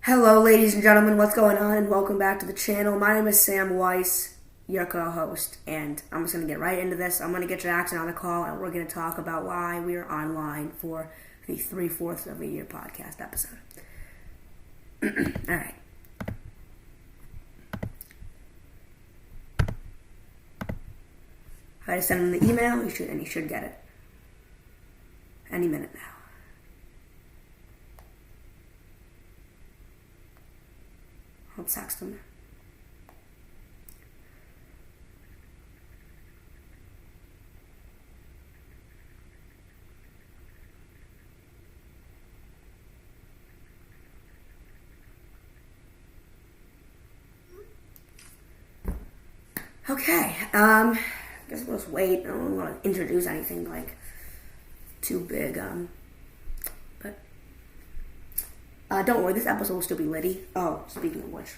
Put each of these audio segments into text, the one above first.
Hello, ladies and gentlemen, what's going on, and welcome back to the channel. My name is Sam Weiss, your co-host, and I'm just going to get right into this. I'm going to get Jackson on the call, and we're going to talk about why we are online for the 3/4 of a year podcast episode. Alright. I just send him the email, he should get it any minute now. I'll text him. Okay, I guess we'll just wait. I don't want to introduce anything like too big, but don't worry, this episode will still be litty. Oh, speaking of which.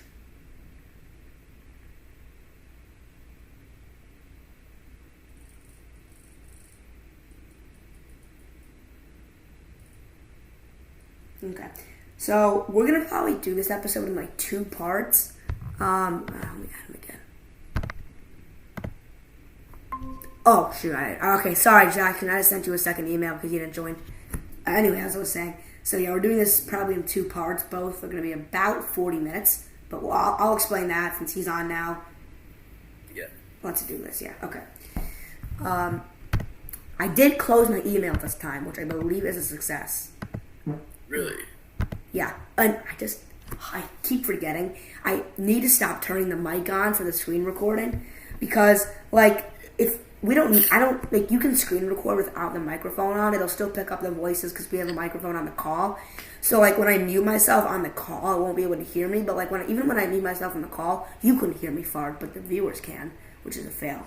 Okay, so we're going to probably do this episode in like 2 parts. Let me add him again. Oh, shoot, okay, sorry, Jackson, I just sent you a second email because you didn't join. Anyway, as I was saying, so yeah, we're doing this probably in 2 parts. Both are going to be about 40 minutes, but I'll explain that since he's on now. Yeah. Let's do this, yeah, okay. I did close my email this time, which I believe is a success. Really? Yeah, and I keep forgetting. I need to stop turning the mic on for the screen recording because, like, you can screen record without the microphone on. It'll still pick up the voices because we have a microphone on the call. So, like, when I mute myself on the call, it won't be able to hear me. But, like, even when I mute myself on the call, you couldn't hear me fart, but the viewers can, which is a fail.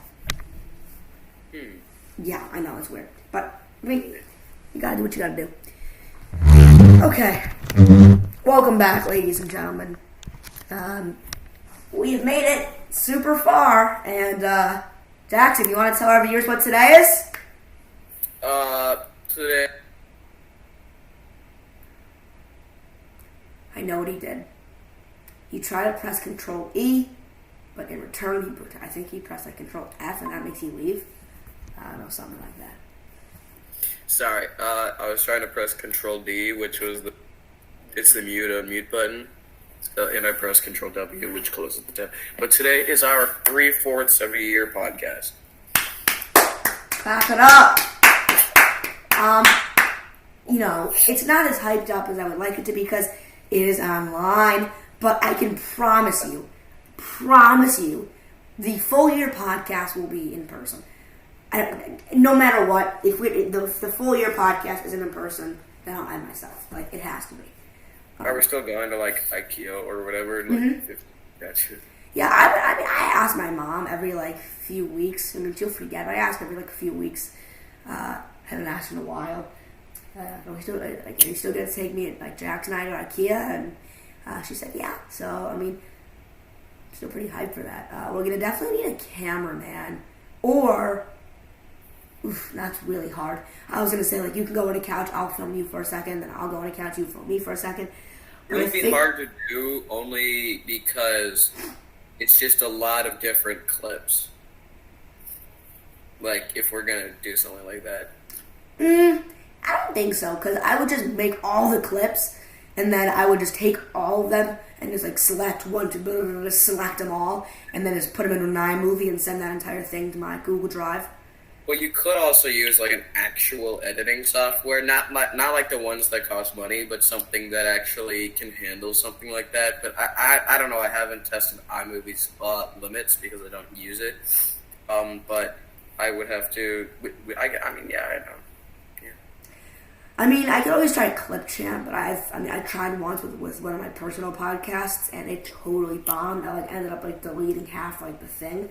Yeah, I know, it's weird. But, I mean, you gotta do what you gotta do. Okay. Welcome back, ladies and gentlemen. We have made it super far, and, Jackson, you want to tell our viewers what today is? Today... I know what he did. He tried to press Control E, but in return, I think he pressed like Control F, and that makes you leave. I don't know, something like that. Sorry, I was trying to press Control D, which was it's the mute button, and I pressed Control W, which closes the tab. But today is our 3/4 of a year podcast. Clap it up! It's not as hyped up as I would like it to be because it is online, but I can promise you, the full year podcast will be in person. No matter what, if the full year podcast isn't in person, then I'll add myself. Like, it has to be. Are we still going to, like, IKEA or whatever? Mm-hmm. Yeah, I ask my mom every, like, few weeks. I mean, she'll forget, but I ask every, like, a few weeks. I haven't asked in a while. Are you still going to take me, like, Jackson and I to IKEA? And she said, yeah. So, I mean, I'm still pretty hyped for that. We're going to definitely need a cameraman. Or... Oof, that's really hard. I was going to say, like, you can go on a couch, I'll film you for a second, then I'll go on a couch, you film me for a second. It would be hard to do only because it's just a lot of different clips. Like, if we're going to do something like that. I don't think so, because I would just make all the clips, and then I would just take all of them and just, like, select select them all, and then just put them in an iMovie and send that entire thing to my Google Drive. Well, you could also use, like, an actual editing software, not like the ones that cost money, but something that actually can handle something like that. But I don't know, I haven't tested iMovie's limits because I don't use it. But I would have to, I know. Yeah. I mean, I could always try Clipchamp, but I tried once with one of my personal podcasts, and it totally bombed. I, like, ended up, like, deleting half, like, the thing.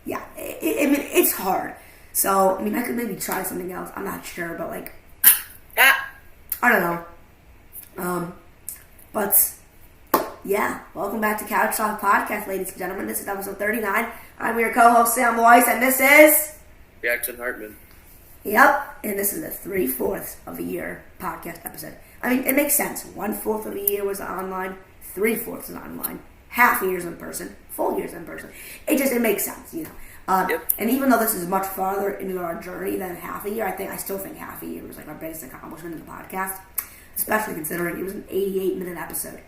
Yeah, it's hard. So, I mean, I could maybe try something else. I'm not sure, but, like, I don't know. But, yeah, welcome back to Couch Talk Podcast, ladies and gentlemen. This is episode 39. I'm your co-host, Sam Weiss, and this is... Jackson Hartman. Yep, and this is the 3/4 of a year podcast episode. I mean, it makes sense. 1/4 of the year was online, 3/4 is online, half a year's in person, full year's in person. It makes sense, you know. Yep. And even though this is much farther into our journey than half a year, I still think half a year was like our biggest accomplishment in the podcast, especially considering it was an 88-minute episode.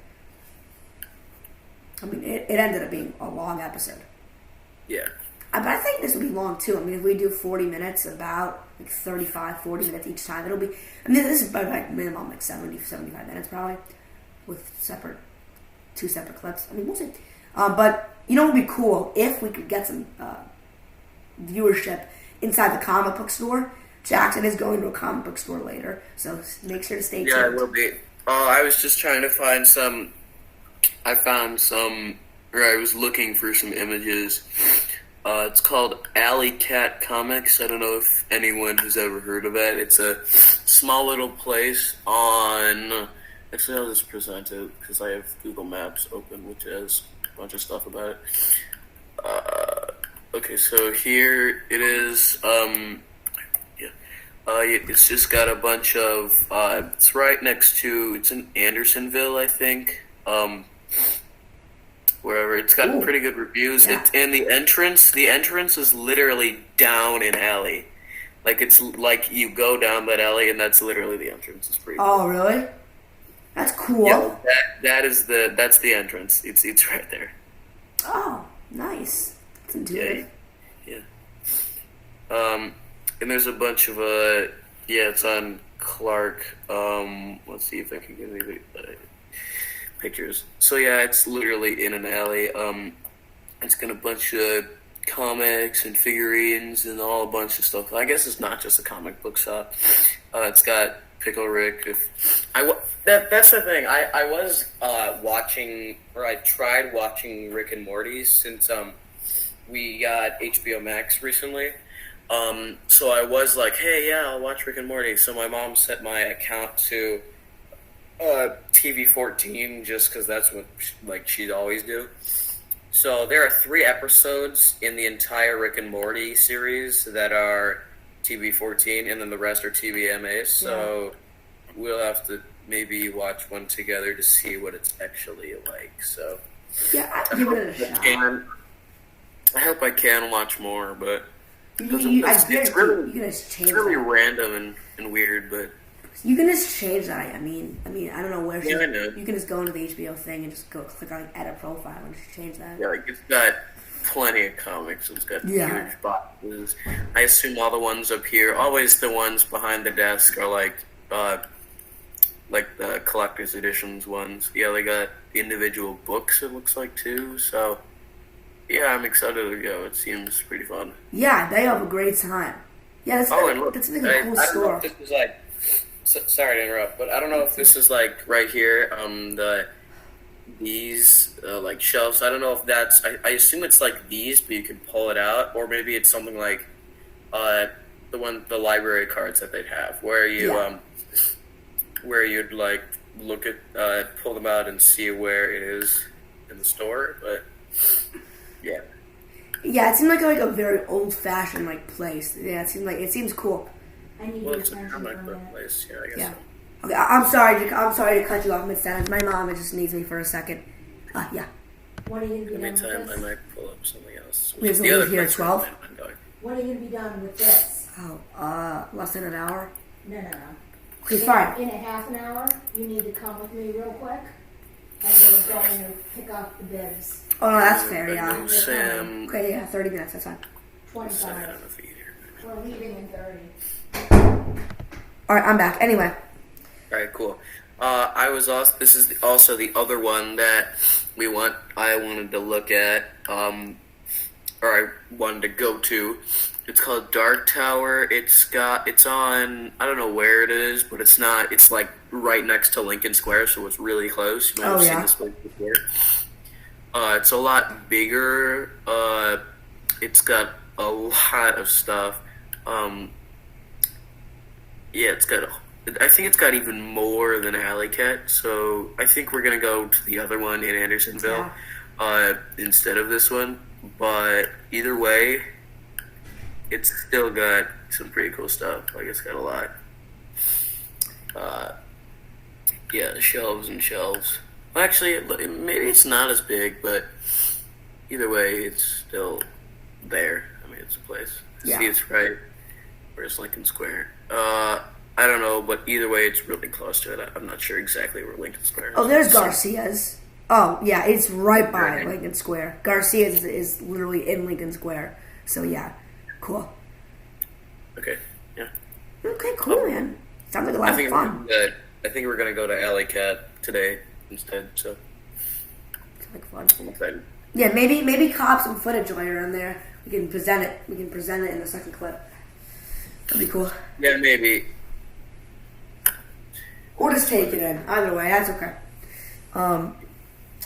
I mean, it ended up being a long episode. Yeah. But I think this will be long too. I mean, if we do 40 minutes, about like 35, 40 minutes each time, it'll be. I mean, this is by minimum like 70, 75 minutes probably, with two separate clips. I mean, we'll see. But you know, it would be cool if we could get some viewership inside the comic book store. Jackson is going to a comic book store later, so make sure to stay tuned. Yeah, it will be. I was just trying to find some. I found some, or I was looking for some images. It's called Alley Cat Comics. I don't know if anyone has ever heard of it. It's a small little place on... Actually, I'll just present it because I have Google Maps open, which has a bunch of stuff about it. Okay, so here it is. It's just got a bunch of... it's right next to... It's in Andersonville, I think. Wherever. It's got pretty good reviews. Yeah. And the entrance is literally down an alley. Like, it's like you go down that alley and that's literally the entrance. It's pretty cool. Really? That's cool. Yeah, that's the entrance. It's right there. Oh, nice. That's intuitive. Yeah. And there's a bunch of it's on Clark. Let's see if I can get any pictures. So yeah, it's literally in an alley. It's got a bunch of comics and figurines and all a bunch of stuff. I guess it's not just a comic book shop. It's got Pickle Rick. That's the thing. I was watching, or I tried watching Rick and Morty since we got HBO Max recently. So I was like, hey, yeah, I'll watch Rick and Morty. So my mom set my account to TV 14 just because that's what she'd always do. So there are 3 episodes in the entire Rick and Morty series that are TV 14, and then the rest are TVMAs. So we'll have to maybe watch one together to see what it's actually like. So yeah, I'd give it a shot. I hope I can watch more, but it's really random and weird, but. You can just change that. I mean, I don't know where. Yeah, I know. You can just go into the HBO thing and just go click on edit profile and just change that. Yeah, it's got plenty of comics. It's got huge boxes. I assume all the ones up here, always the ones behind the desk, are like the collector's editions ones. Yeah, they got individual books. It looks like too. So yeah, I'm excited to go. It seems pretty fun. Yeah, they have a great time. Yeah, that's a cool store. This is like. Sorry to interrupt, but I don't know if this is like right here, these like shelves. I don't know if that's. I assume it's like these, but you can pull it out, or maybe it's something like the library cards that they'd have, where you where you'd like look at pull them out and see where it is in the store. But yeah, it seemed like a very old fashioned place. Yeah, it seems cool. It's a comic book place. Yeah, I guess so. Okay, I'm sorry to cut you off mid-sentence. My mom just needs me for a second. Yeah. When are you going to be done with this? I might pull up something else. We have to leave here at 12? When are you going to be done with this? Less than an hour? No. Okay, fine. In a half an hour, you need to come with me real quick. And we're going to pick up the bibs. Oh, no, that's fair, yeah. Sam. Okay, yeah, 30 minutes, that's fine. 25. We're leaving in 30. Alright, I'm back. Anyway. Alright, cool. This is also the other one that I wanted to look at, or I wanted to go to. It's called Dark Tower. It's on, I don't know where it is, but it's like right next to Lincoln Square, so it's really close. You might have seen this place before. It's a lot bigger. It's got a lot of stuff. I think it's got even more than Alley Cat, so I think we're going to go to the other one in Andersonville instead of this one. But either way, it's still got some pretty cool stuff. Like it's got a lot. Yeah, shelves and shelves. Well, actually, maybe it's not as big, but either way, it's still there. I mean, it's a place. Yeah. See, it's right where's Lincoln Square. I don't know, but either way, it's really close to it. I'm not sure exactly where Lincoln Square is. Oh, there's Garcia's. Oh, yeah, it's right by Lincoln Square. Garcia's is literally in Lincoln Square. So, yeah, cool. Okay, yeah. Okay, cool, man. Sounds like a lot of fun. I think we're going to go to Alley Cat today instead, so. Sounds like fun. I'm excited. Yeah, maybe cop some footage later in there. We can present it. We can present it in the second clip. That'd be cool. Yeah, maybe. Or just take it in. Either way, that's okay.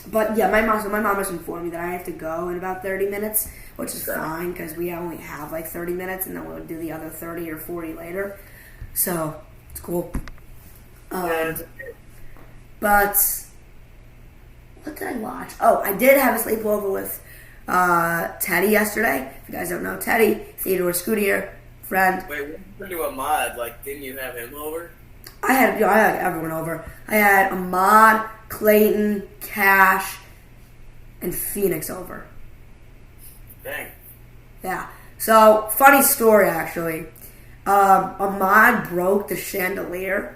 But yeah, my mom has informed me that I have to go in about 30 minutes, which is fine because we only have like 30 minutes, and then we'll do the other 30 or 40 later. So it's cool. But what did I watch? Oh, I did have a sleepover with Teddy yesterday. If you guys don't know Teddy, Theodore Scoutier, friend. Wait, what happened to Ahmad? Like, didn't you have him over? I had everyone over. I had Ahmad, Clayton, Cash, and Phoenix over. Dang. Yeah. So, funny story, actually. Ahmad broke the chandelier.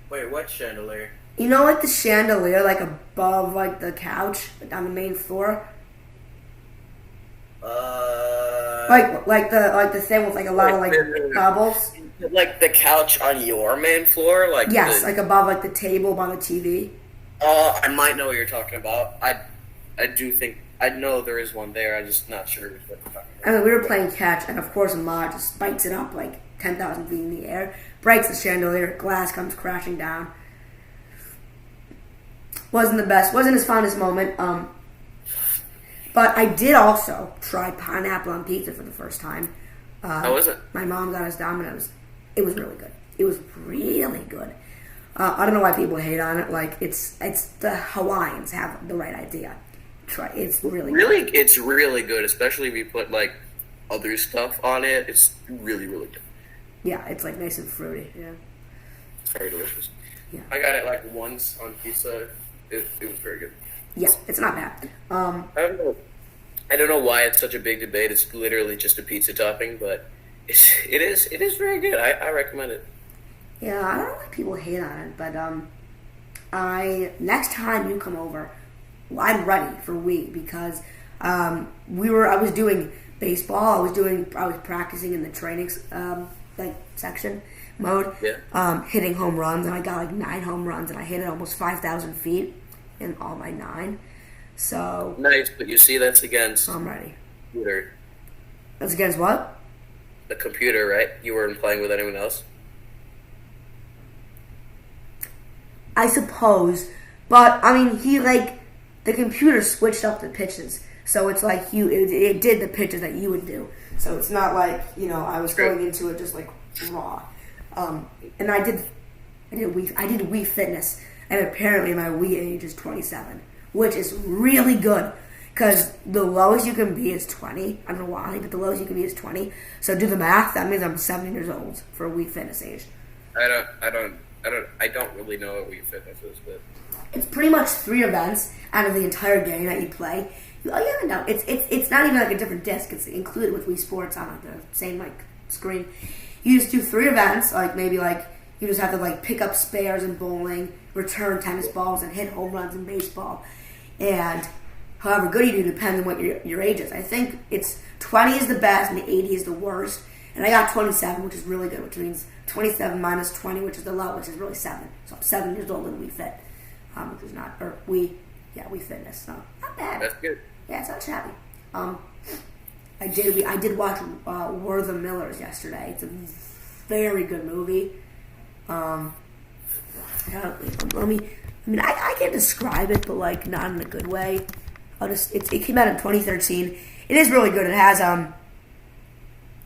Wait, what chandelier? You know, like the chandelier, like above, like the couch, like on the main floor. Like the thing with like a lot of like bubbles. Like the couch on your main floor, like yes, like above like the table by the TV. I might know what you're talking about. I do think I know there is one there. I'm just not sure what you're talking about. I mean, we were playing catch, and of course, Ahmad just spikes it up like 10,000 feet in the air, breaks the chandelier, glass comes crashing down. Wasn't the best. Wasn't his finest moment. But I did also try pineapple on pizza for the first time. How was it? My mom got us Domino's. It was really good. It was really good. I don't know why people hate on it. Like it's the Hawaiians have the right idea. Try. It's really good. It's really good, especially if you put like other stuff on it. It's really good. Yeah, it's like nice and fruity. Yeah, it's very delicious. Yeah, I got it like once on pizza. It was very good. Yeah, it's not bad. I don't know why it's such a big debate. It's literally just a pizza topping, but it is very good. I recommend it. Yeah, I don't know why people hate on it, but next time you come over, I'm ready for because I was doing baseball. I was practicing in the training section mode, hitting home runs, and I got like 9 home runs, and I hit it almost 5,000 feet in all my 9. So nice, but you see, that's against. I'm ready. Computer. That's against what? The computer, right? You weren't playing with anyone else. I suppose, but I mean, the computer switched up the pitches, so it's like it did the pitches that you would do. So it's not like I was going into it just like raw. And I did Wii Fitness, and apparently my Wii age is 27, which is really good because the lowest you can be is 20. I don't know why, but the lowest you can be is 20. So do the math. That means I'm 7 years old for Wii Fitness age. I don't really know what Wii Fitness is, but it's pretty much 3 events out of the entire game that you play. Oh yeah, no, it's not even like a different disc. It's included with Wii Sports on the same screen. You just do 3 events, maybe you just have to pick up spares in bowling, return tennis balls, and hit home runs in baseball. And however good you do depends on what your age is. I think it's 20 is the best and 80 is the worst. And I got 27, which is really good, which means 27 minus 20, which is the low, which is really 7. So I'm 7 years old in Wii Fit, which is not, or Wii Fitness. So not bad. That's good. Yeah, it's not shabby. I did watch We're the Millers yesterday. It's a very good movie. I can describe it, but not in a good way. It came out in 2013. It is really good. It has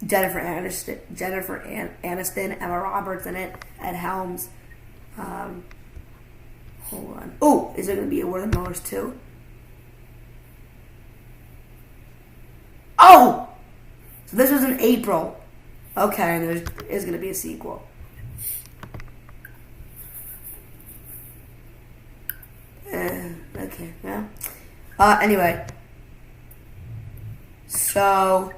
Jennifer Aniston, Emma Roberts in it, Ed Helms. Hold on. Oh, is there going to be a We're the Millers too? Oh! this was in April. Okay, and there is going to be a sequel. Okay, yeah. Anyway. So,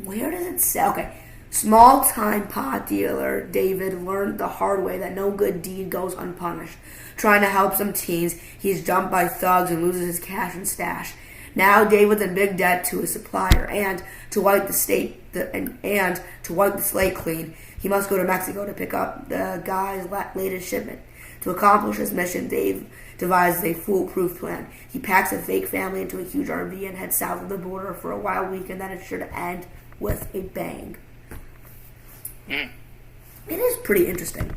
where does it say? Okay. Small-time pot dealer David learned the hard way that no good deed goes unpunished. Trying to help some teens, he's jumped by thugs and loses his cash and stash. Now David's in big debt to his supplier, and to wipe the slate clean, he must go to Mexico to pick up the guy's latest shipment. To accomplish his mission, Dave devises a foolproof plan. He packs a fake family into a huge RV and heads south of the border for a wild weekend that is sure to end with a bang. It is pretty interesting.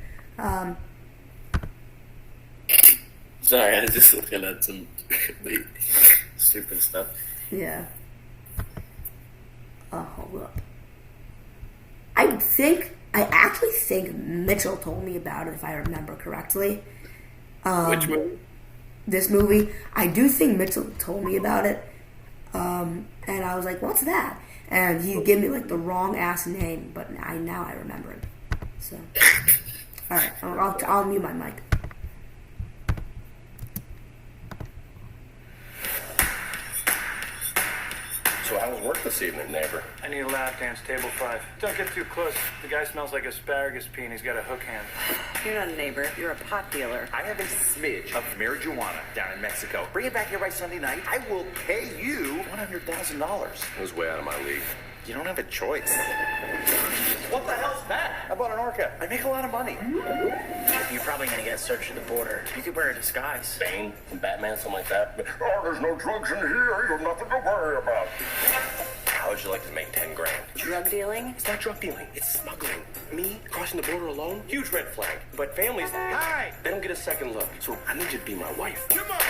Sorry, I was just looking at some really stupid stuff. Yeah. Hold up. I actually think Mitchell told me about it, if I remember correctly. Which movie? This movie. I do think Mitchell told me about it. And I was like, what's that? And he gave me like the wrong ass name, but now I remember it. So, all right, I'll mute my mic. So how was work this evening, neighbor? I need a lap dance, table 5. Don't get too close. The guy smells like asparagus pea and he's got a hook hand. You're not a neighbor. You're a pot dealer. I have a smidge of marijuana down in Mexico. Bring it back here by Sunday night. I will pay you $100,000. It was way out of my league. You don't have a choice. What the hell's that? I bought an orca. I make a lot of money. You're probably going to get searched at the border. You could wear a disguise. Bane and Batman, something like that. But, there's no drugs in here. You have nothing to worry about. How would you like to make 10 grand? Drug dealing? It's not drug dealing. It's smuggling. Me crossing the border alone? Huge red flag. But families, hi, they don't get a second look. So I need you to be my wife. Come on.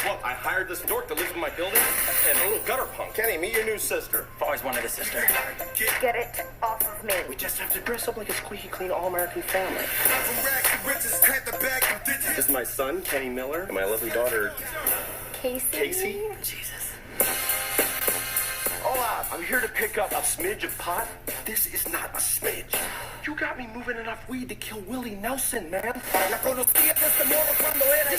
Well, I hired this dork that lives in my building and a little gutter punk. Kenny, meet your new sister. I've always wanted a sister. Get it off of me. We just have to dress up like a squeaky clean all-American family. This is my son, Kenny Miller, and my lovely daughter, Casey. Jesus. Hola, I'm here to pick up a smidge of pot. This is not a smidge. You got me moving enough weed to kill Willie Nelson, man. Is this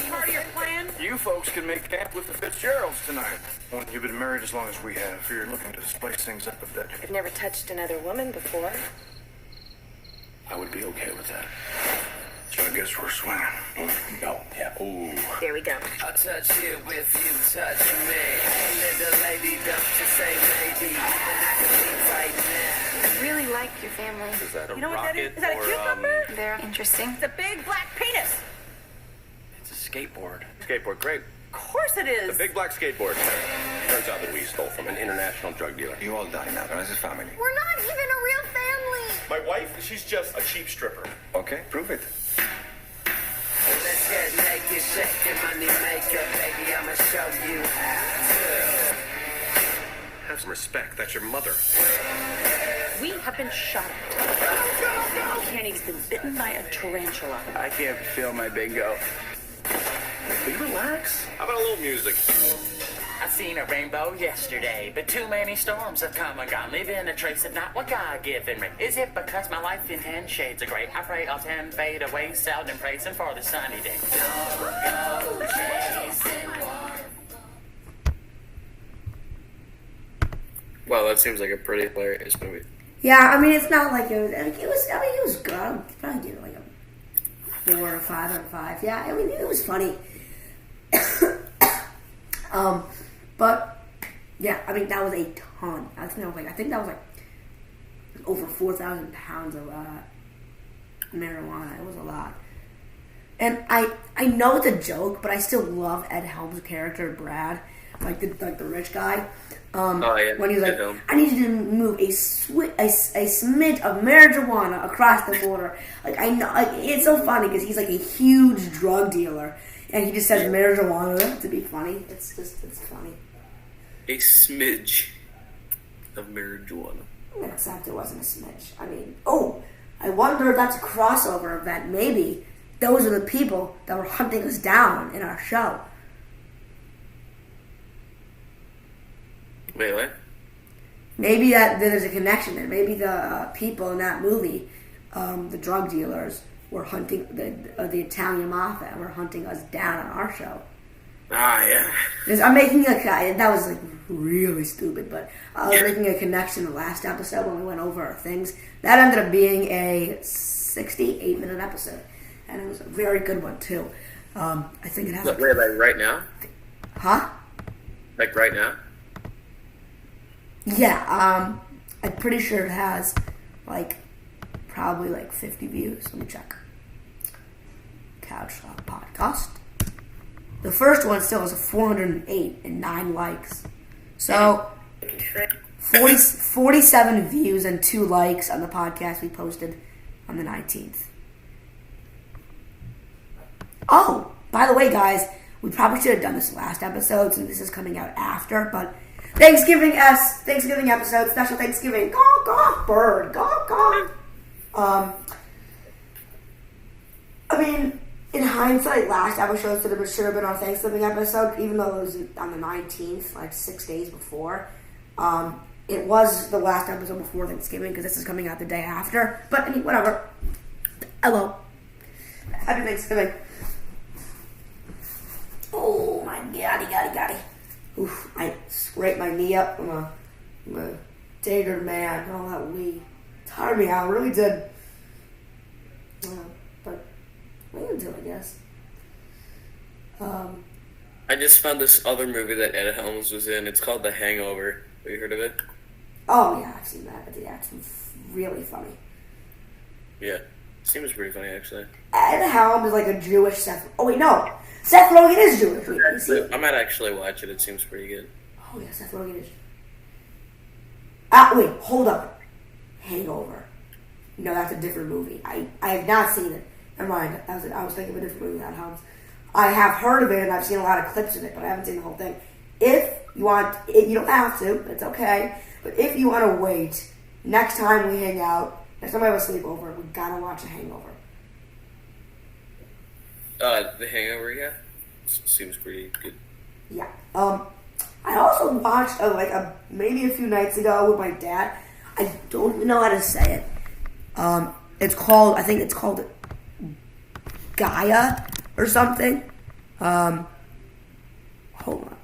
part of your plan? You folks can make camp with the Fitzgeralds tonight. Well, you've been married as long as we have. You're looking to spice things up a bit. I've never touched another woman before. I would be okay with that. So I guess we're swinging. No, yeah, ooh. There we go. I'll touch you if you touch me. Little lady, don't you say maybe. And I can leave right now. I really like your family. Is that a You know what that rocket is? Is that a or, cucumber? They're interesting. It's a big black penis. It's a skateboard. Skateboard, great. Of course it is. The big black skateboard. Turns out that we stole from an international drug dealer. You all die now. As a family. We're not even a real family. My wife, she's just a cheap stripper. Okay, prove it. Let's get naked, shake your money maker, baby. I'ma show you how to. Have some respect. That's your mother. We have been shot at. Kenny's been bitten by a tarantula. I can't feel my bingo. Will you relax? How about a little music? I seen a rainbow yesterday, but too many storms have come and gone, leaving a trace of not what God given me. Is it because my life in 10 shades of gray? I pray all 10 fade away, seldom praising for the sunny day. Wow, that seems like a pretty hilarious movie. Yeah, I mean, it's not like it was. It was good. I'd probably give it like a 4 or 5 out of 5. Yeah, I mean, it was funny. But yeah, I mean, that was a ton. I think that was like over 4,000 pounds of marijuana. It was a lot. And I know it's a joke, but I still love Ed Helms' character, Brad, like the rich guy. When he's like, I need you to move a smidge of marijuana across the border. Like, I know, like, it's so funny because he's like a huge drug dealer, and he just says marijuana to be funny. It's funny. A smidge of marijuana. Except it wasn't a smidge. I mean, I wonder if that's a crossover event. Maybe those are the people that were hunting us down in our show. Wait, what? maybe that there's a connection there. Maybe the people in that movie, the drug dealers, were hunting the Italian mafia, were hunting us down on our show. Ah, yeah. I'm making that was like really stupid, but I was making a connection the last episode when we went over our things. That ended up being a 68-minute episode, and it was a very good one too. I think it has. Wait, like right now? Huh? Like right now? Yeah. I'm pretty sure it has probably 50 views. Let me check. Couch Talk Podcast. The first one still has 408 and 9 likes. So, 47 views and 2 likes on the podcast we posted on the 19th. Oh, by the way, guys, we probably should have done this last episode since this is coming out after, but Thanksgiving episode, special Thanksgiving. Gawk, gawk, bird, gawk, gawk. I mean, in hindsight, last episode should have been our Thanksgiving episode, even though it was on the 19th, 6 days before. It was the last episode before Thanksgiving, because this is coming out the day after. But, I mean, whatever. Hello. Happy Thanksgiving. Oh, my goddy. Oof, I scraped my knee up. I'm a dated man. All that weed. Tired me out. I really did. But wait until I guess. I just found this other movie that Ed Helms was in. It's called The Hangover. Have you heard of it? Oh, yeah, I've seen that. Yeah, it's really funny. Yeah. Seems pretty funny, actually. Ed Helms is like a Jewish Seth... Oh, wait, no. Seth Rogen is Jewish. Wait, I might actually watch it. It seems pretty good. Oh, yeah, Seth Rogen is... wait, hold up. Hangover. No, that's a different movie. I have not seen it. Never mind. I was thinking of a different movie that Helms. I have heard of it, and I've seen a lot of clips of it, but I haven't seen the whole thing. If you want... you don't have to. It's okay. But if you want to wait, next time we hang out, next time I have a sleepover, we gotta watch a Hangover. The Hangover, yeah. Seems pretty good. Yeah. I also watched maybe a few nights ago with my dad. I don't even know how to say it. It's called Gaia or something. Hold on.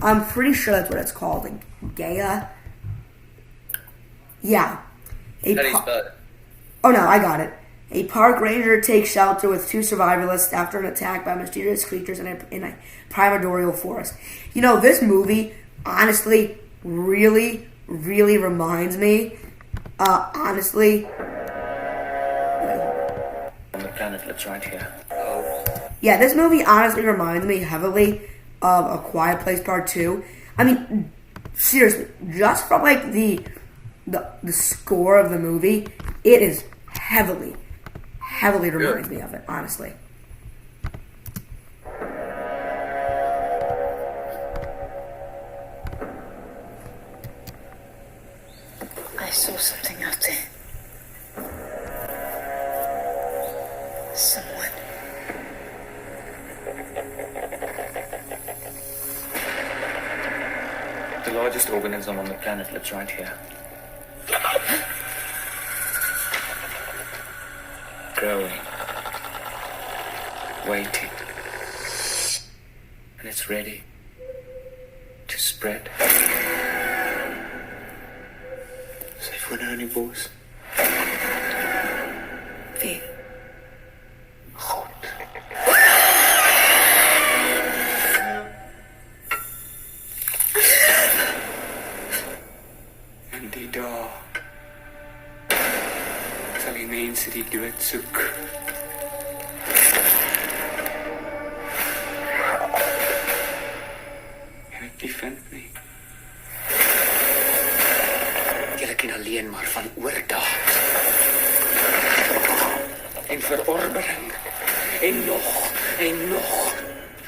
I'm pretty sure that's what it's called. Gaia. Yeah. How do you spell it? Oh no, I got it. A park ranger takes shelter with 2 survivalists after an attack by mysterious creatures in a primordial forest. You know, this movie, honestly, really, really reminds me, On the planet that's right here. Yeah, this movie honestly reminds me heavily of A Quiet Place Part 2. I mean, seriously, just from the score of the movie, it is heavily reminds me of it, honestly. I saw something out there. Someone. The largest organism on the planet lives right here. Growing. Waiting. And it's ready to spread. Say voor de honeyboos. Wie? God. En die dag sal die mense die dood soek. En ek die vind nie. Julle ken alleen maar van oordaad. En verorbering. En nog.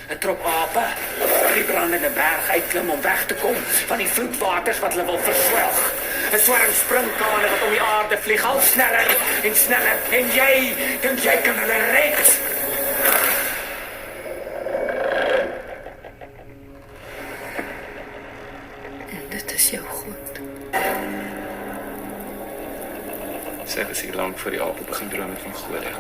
'n Trop ape op die brandende berg uitklim om weg te kom van die vloedwaters wat hulle wil verswelg. 'n Swarm springkane wat om die aarde vlieg, al sneller en sneller. En jy dink jy kan hulle red? En dit is jou för dig apor på sin dröm från Sverige.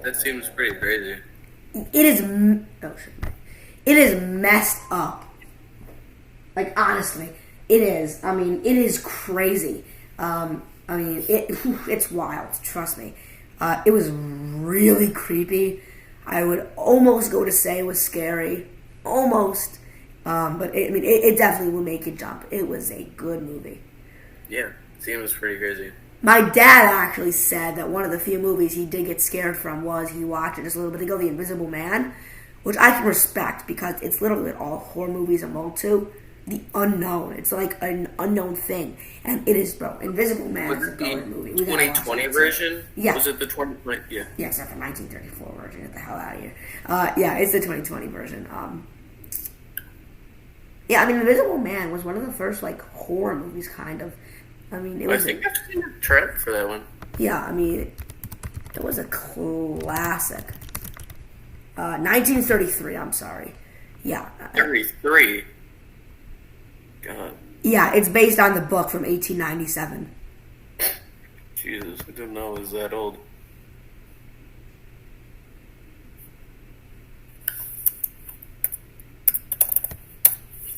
That seems pretty crazy. It is messed up. Like, honestly, it is. I mean, it is crazy. It's wild. Trust me. It was really creepy. I would almost go to say it was scary. Almost. But it definitely would make you jump. It was a good movie. Yeah, seems pretty crazy. My dad actually said that one of the few movies he did get scared from was he watched it just a little bit ago, The Invisible Man, which I can respect because it's literally what all horror movies amount to. The unknown. It's like an unknown thing. And it is, bro. Invisible Man is a good movie. Was it the 2020 version? Yeah. Was it the 2020? Yeah. Yeah, it's not the 1934 version. Get the hell out of here. Yeah, it's the 2020 version. Yeah, I mean, Invisible Man was one of the first, like, horror movies, kind of. I mean, it was... I think I've seen a trailer for that one. Yeah, I mean, it was a classic. 1933, I'm sorry. Yeah. 33? God. Yeah, it's based on the book from 1897. Jesus, I didn't know it was that old.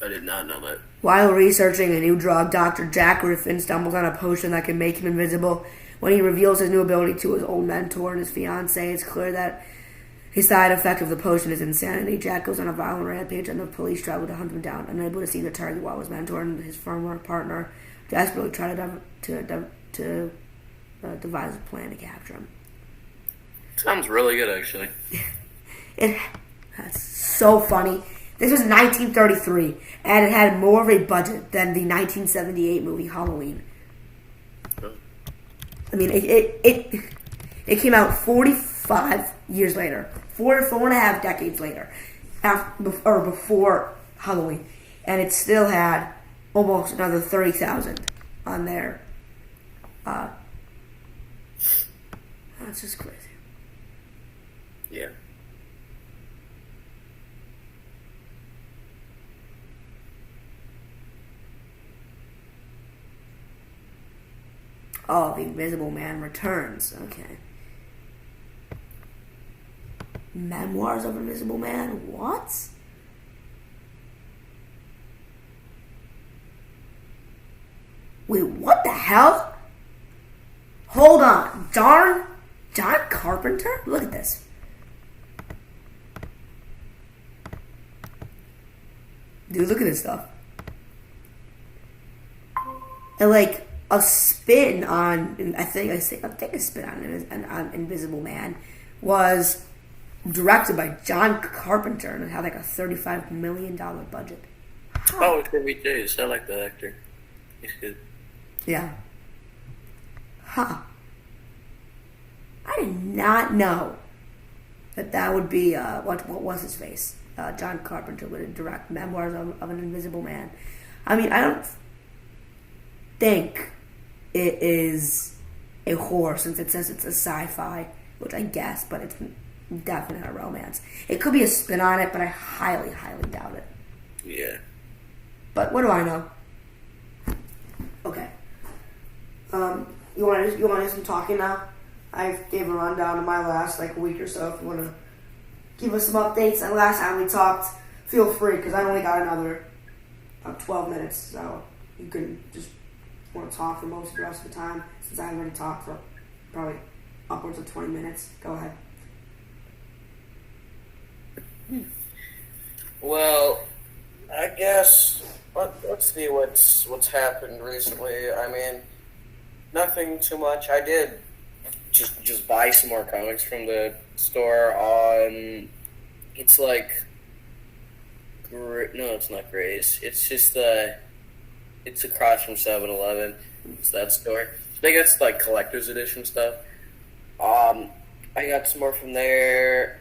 I did not know that. While researching a new drug, Dr. Jack Griffin stumbles on a potion that can make him invisible. When he reveals his new ability to his old mentor and his fiancée, it's clear that his side effect of the potion is insanity. Jack goes on a violent rampage, and the police travel to hunt him down. Unable to see the target while his mentor and his former partner desperately try to devise a plan to capture him. Sounds really good, actually. That's so funny. This was 1933, and it had more of a budget than the 1978 movie Halloween. I mean, it came out 45 years later, four and a half decades later, before Halloween, and it still had almost another 30,000 on there. That's just crazy. Yeah. Oh, The Invisible Man returns. Okay. Memoirs of Invisible Man? What? Wait, what the hell? Hold on. John Carpenter? Look at this. Dude, look at this stuff. And like a spin on, I think a spin on Invisible Man was directed by John Carpenter and it had like a $35 million budget. Oh, it's Chevy Chase. I like that actor. He's good. Yeah. Huh. I did not know that would be, what was his face? John Carpenter would direct Memoirs of an Invisible Man. I mean, I don't think it is a horror since it says it's a sci-fi, which I guess, but it's definitely a romance. It could be a spin on it, but I highly, highly doubt it. Yeah. But what do I know? Okay. You want to do some talking now? I gave a rundown of my last week or so. If you want to give us some updates on last time we talked, feel free because I only got another 12 minutes, so you can just want to talk for most of the rest of the time since I already talked for probably upwards of 20 minutes. Go ahead. Well, I guess let's see what's happened recently. I mean, nothing too much. I did just buy some more comics from the store on. It's like, no, it's not Grace. It's just it's across from 7-Eleven. It's that store. I think it's like collector's edition stuff. I got some more from there.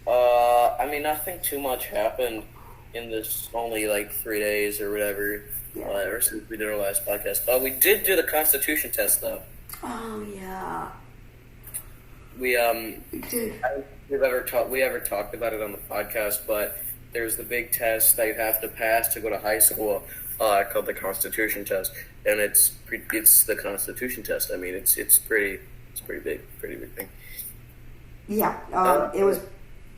I mean, nothing too much happened in this only 3 days or whatever, ever since we did our last podcast. We did do the Constitution test though. Oh yeah. We did. I don't think we ever talked about it on the podcast, but there's the big test that you have to pass to go to high school, called the Constitution test, and it's the Constitution test. I mean, it's pretty big thing. Yeah, it was.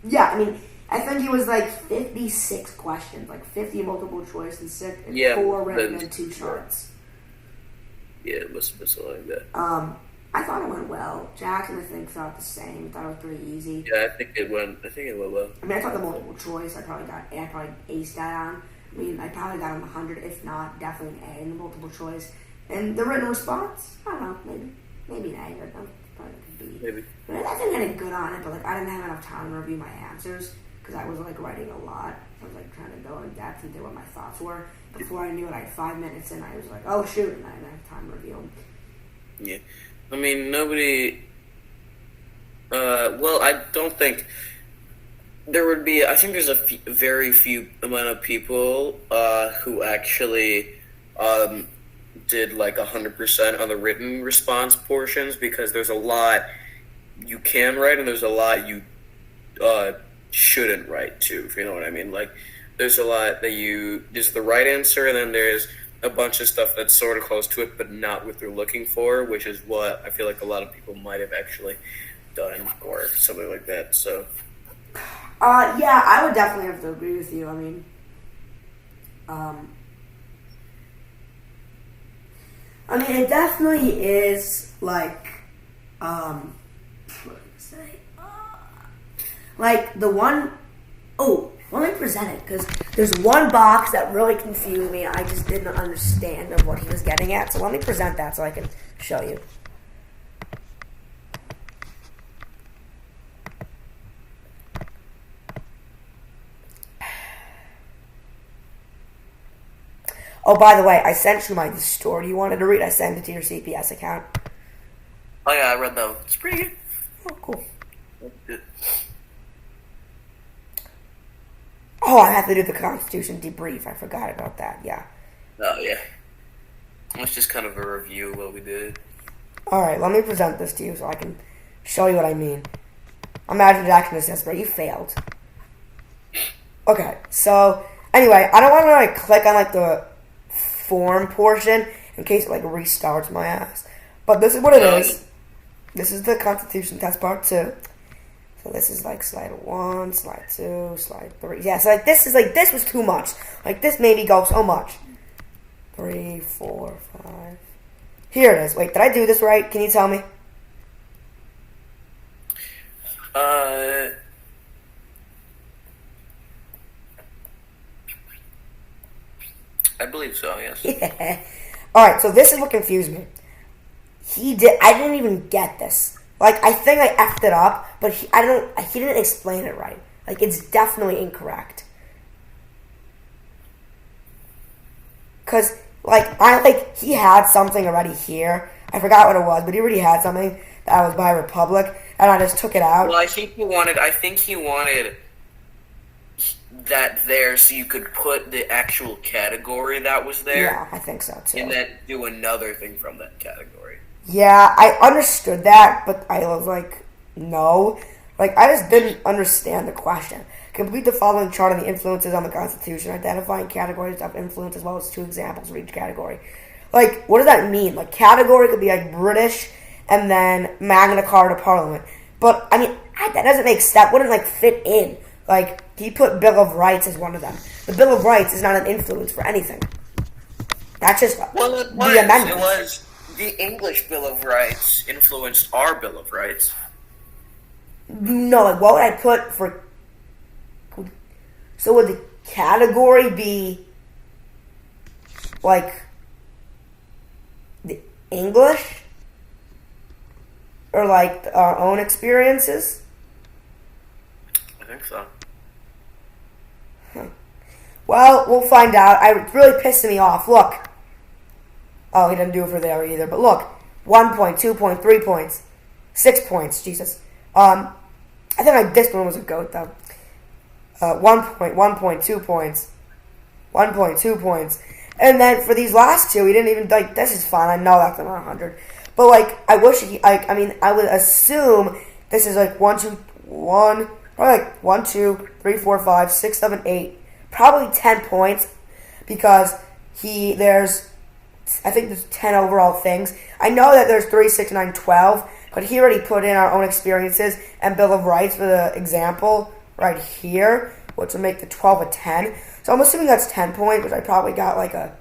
Yeah, I mean, I think it was like 56 questions, like 50 multiple choice and 4 written and 2 charts. Yeah, it must have been something like that. I thought it went well. Jackson, I think, thought the same. Thought it was pretty easy. Yeah, I think it went well. I mean, I thought the multiple choice, I probably aced that on. I mean, I probably got on 100, if not, definitely an A in the multiple choice. And the written response, I don't know, maybe an A, or probably like a B. Maybe. But I think I did good on it, but like I didn't have enough time to review my answers because I was like writing a lot. I was like trying to go in depth into what my thoughts were. Before I knew it, I had 5 minutes in, I was like, oh shoot, and I didn't have time to review them. Yeah. I mean, nobody... well, I don't think... There would be... I think there's a very few amount of people who actually did like 100% on the written response portions, because there's a lot you can write and there's a lot you shouldn't write too, if you know what I mean. Like, there's a lot that there's the right answer, and then there's a bunch of stuff that's sort of close to it but not what they're looking for, which is what I feel like a lot of people might have actually done or something like that. So yeah, I would definitely have to agree with you. I mean, it definitely is like, what did I say? Like the one, let me present it, because there's one box that really confused me. I just didn't understand of what he was getting at. So let me present that so I can show you. Oh, by the way, I sent you the story you wanted to read. I sent it to your CPS account. Oh yeah, I read that one. It's pretty good. Oh, cool. Good. Oh, I have to do the Constitution debrief. I forgot about that. Yeah. Oh yeah. It's just kind of a review of what we did. All right, let me present this to you so I can show you what I mean. Imagine Jackson assessment. You failed. Okay, so anyway, I don't want to like click on like the form portion in case it like restarts my ass. But this is what it is. This is the Constitution test part 2. So this is like slide 1, slide 2, slide 3. Yeah, so like this was too much. Like this made me go so much. 3, 4, 5. Here it is. Wait, did I do this right? Can you tell me? I believe so, yes. Yeah. Alright, so this is what confused me. I didn't even get this. Like, I think I effed it up, but he didn't explain it right. Like, it's definitely incorrect. Because, he had something already here. I forgot what it was, but he already had something that was by Republic, and I just took it out. Well, I think he wanted that there so you could put the actual category that was there. Yeah, I think so, too. And then do another thing from that category. Yeah, I understood that, but I was like, no. Like, I just didn't understand the question. Complete the following chart on the influences on the Constitution, identifying categories of influence as well as 2 examples for each category. Like, what does that mean? Like, category could be, like, British and then Magna Carta Parliament. But, I mean, that doesn't make sense. That wouldn't, like, fit in. Like, he put Bill of Rights as one of them. The Bill of Rights is not an influence for anything. That's just the amendment. It was the English Bill of Rights influenced our Bill of Rights. No, like, what would I put for... So would the category be, like, the English? Or, like, our own experiences? I think so. Well, we'll find out. It's really pissing me off. Look. Oh, he didn't do it for there either. But look. 1 point, 2 point, 3 points. 6 points. Jesus. I think like this one was a goat, though. 1 point, 1 point, 2 points. 1 point, 2 points. And then for these last two, he didn't even, like, this is fine. I know that's not 100. But, like, I wish I would assume this is, like, 1, 2, 1, probably like 1, 2, 3, 4, 5, 6, 7, 8, probably 10 points because I think there's 10 overall things. I know that there's 3, 6, 9, 12, but he already put in our own experiences and Bill of Rights for the example right here, which will make the 12 a 10. So I'm assuming that's 10 points, which I probably got like a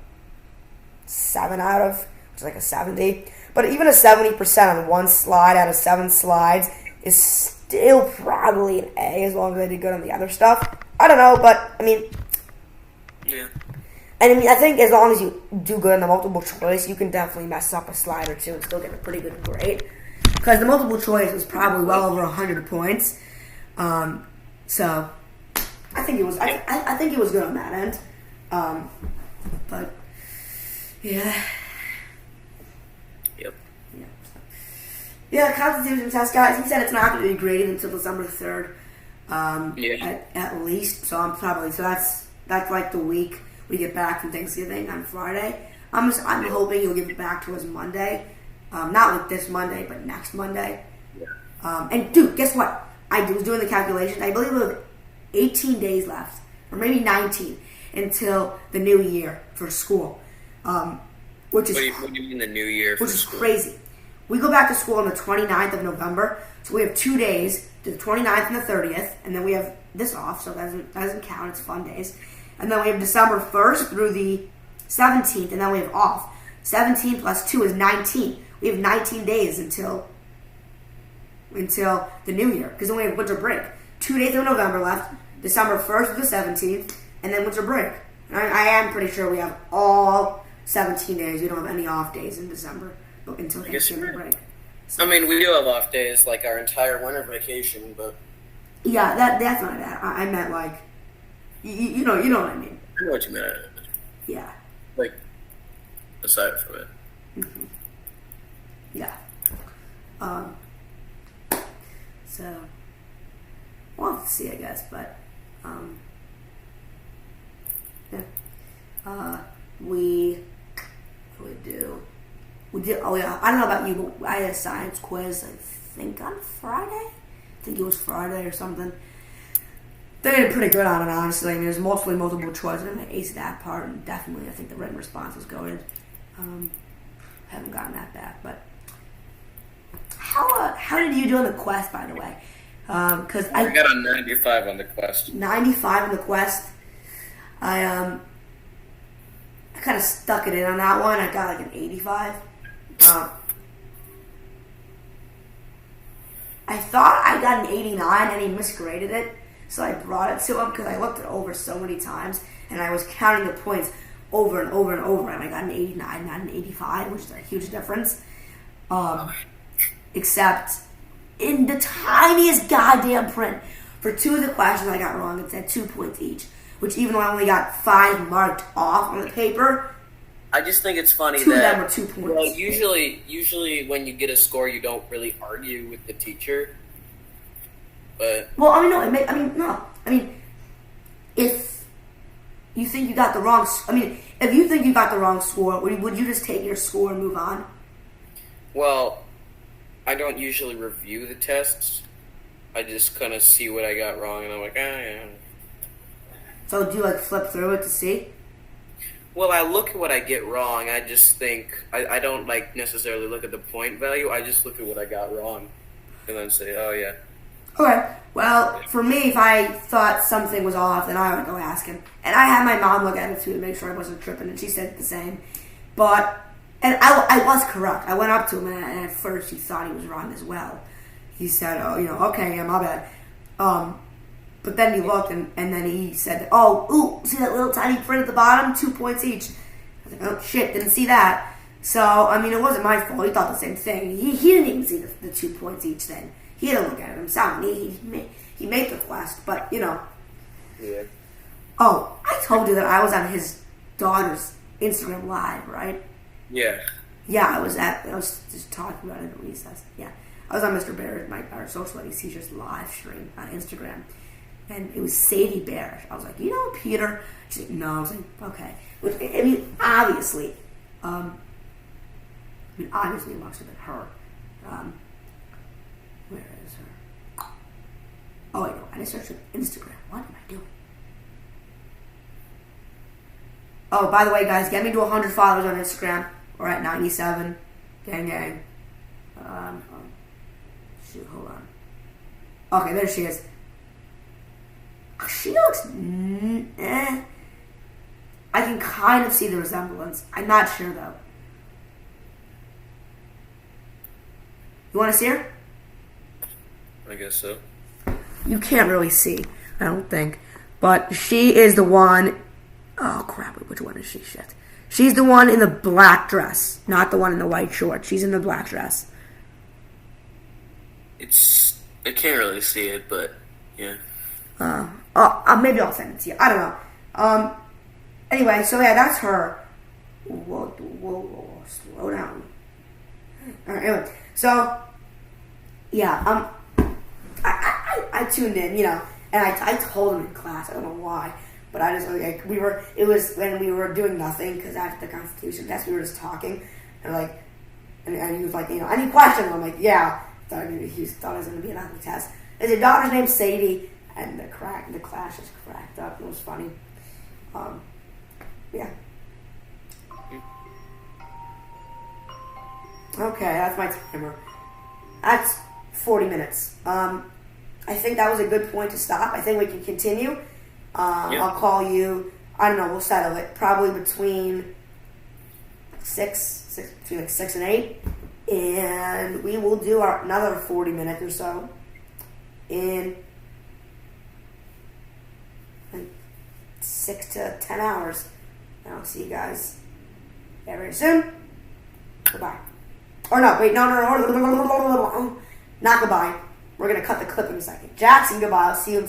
7 out of, which is like a 70. But even a 70% on one slide out of 7 slides is still probably an A as long as I did good on the other stuff. I don't know, but I mean, Yeah. and I mean, I think as long as you do good on the multiple choice, you can definitely mess up a slide or two and still get a pretty good grade. Because the multiple choice was probably well over 100 points. So I think it was. I think it was good on that end. But yeah. Yep. Yeah, constitution test, guys. He said it's not going to be graded until December 3rd. At least. So that's like the week we get back from Thanksgiving on Friday. I'm hoping he'll give it back to us Monday. Not like this Monday, but next Monday. Yeah. And dude, guess what? I was doing the calculations. I believe we have 18 days left, or maybe 19, until the new year for school. Which is What do you mean the new year? Which is crazy. We go back to school on the 29th of November, so we have 2 days, the 29th and the 30th, and then we have this off, so that doesn't count. It's fun days. And then we have December 1st through the 17th, and then we have off. 17 plus 2 is 19. We have 19 days until the new year, because then we have winter break. 2 days of November left, December 1st through the 17th, and then winter break. And I am pretty sure we have all 17 days. We don't have any off days in December until Thanksgiving break. I mean, we do have off days, like our entire winter vacation, but yeah, that's not that. I meant like, you know what I mean. I know what you meant. Yeah. Like, aside from it. Mm-hmm. Yeah. So we'll have to see, I guess, but yeah. We did. Oh yeah, I don't know about you, but I had a science quiz. I think on Friday. I think it was Friday or something. They did pretty good on it, honestly. I mean, there's mostly multiple choice, and I aced that part, and definitely I think the written response was good. Haven't gotten that back, but how did you do on the quest, by the way? Because I got a 95 on the quest. 95 on the quest. I kind of stuck it in on that one. I got like an 85. I thought I got an 89 and he misgraded it, so I brought it to him because I looked it over so many times and I was counting the points over and over and over, and I got an 89, not an 85, which is a huge difference. Except in the tiniest goddamn print, for 2 of the questions I got wrong, it said 2 points each, which even though I only got 5 marked off on the paper, I just think it's funny 2 that of them were 2 points. Well, usually when you get a score, you don't really argue with the teacher. But well, I mean, if you think you got the wrong, if you think you got the wrong score, would you just take your score and move on? Well, I don't usually review the tests. I just kind of see what I got wrong, and I'm like, yeah. So do you like flip through it to see? Well, I look at what I get wrong. I just think I don't like necessarily look at the point value. I just look at what I got wrong, and then say, oh yeah. Okay. Well, for me, if I thought something was off, then I would go ask him. And I had my mom look at it too to make sure I wasn't tripping, and she said the same. And I was correct. I went up to him, and at first he thought he was wrong as well. He said, "Oh, okay, yeah, my bad." But then he looked, and then he said, see that little tiny print at the bottom? 2 points each. I was like, oh, shit, didn't see that. So, I mean, it wasn't my fault. He thought the same thing. He didn't even see the 2 points each then. He had to look at it himself. He made the quest, but, Yeah. Oh, I told you that I was on his daughter's Instagram Live, right? Yeah. Yeah, I was just talking about it at recess. Yeah. I was on Mr. Barrett, our social studies teacher's live stream on Instagram. And it was Sadie Bear. I was like, Peter? She's like, no. I was like, okay. Which, obviously, obviously it must have been her. Where is her? Oh wait, no, I just searched Instagram. What am I doing? Oh, by the way, guys, get me to 100 followers on Instagram. We're at 97. Gang. Shoot, hold on. Okay, there she is. She looks I can kind of see the resemblance. I'm not sure though. You want to see her? I guess so. You can't really see, I don't think. But she is the one. Oh crap! Which one is she? Shit. She's the one in the black dress, not the one in the white shorts. She's in the black dress. I can't really see it, but yeah. Maybe I'll send it to you. I don't know. Anyway, so yeah, that's her. Whoa, slow down. Alright, anyway, so yeah, I tuned in, and I told him in class. I don't know why, but I just it was when we were doing nothing because after the Constitution test we were just talking and and he was like, any questions? I'm like, yeah. He thought it was going to be another test. Is your daughter's name Sadie? And the class just cracked up. It was funny. Yeah. Okay, that's my timer. That's 40 minutes. I think that was a good point to stop. I think we can continue. I'll call you. I don't know. We'll settle it probably between 6 and 8, and we will do another 40 minutes or so in 6 to 10 hours. And I'll see you guys very soon. Goodbye. Or no, wait, no. Not goodbye. We're going to cut the clip in a second. Jackson, goodbye. I'll see you in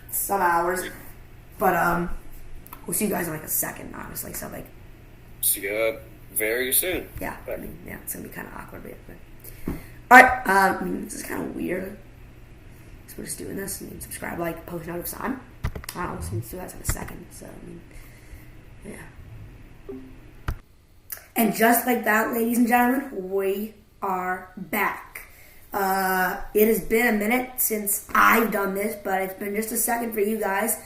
some hours. But, we'll see you guys in a second, honestly. So, See you very soon. Yeah, it's going to be kind of awkward. But alright, this is kind of weird. So we're just doing this. Subscribe, post notice on. I don't know, we'll do that in a second. So, yeah. And just like that, ladies and gentlemen, we are back. It has been a minute since I've done this, but it's been just a second for you guys.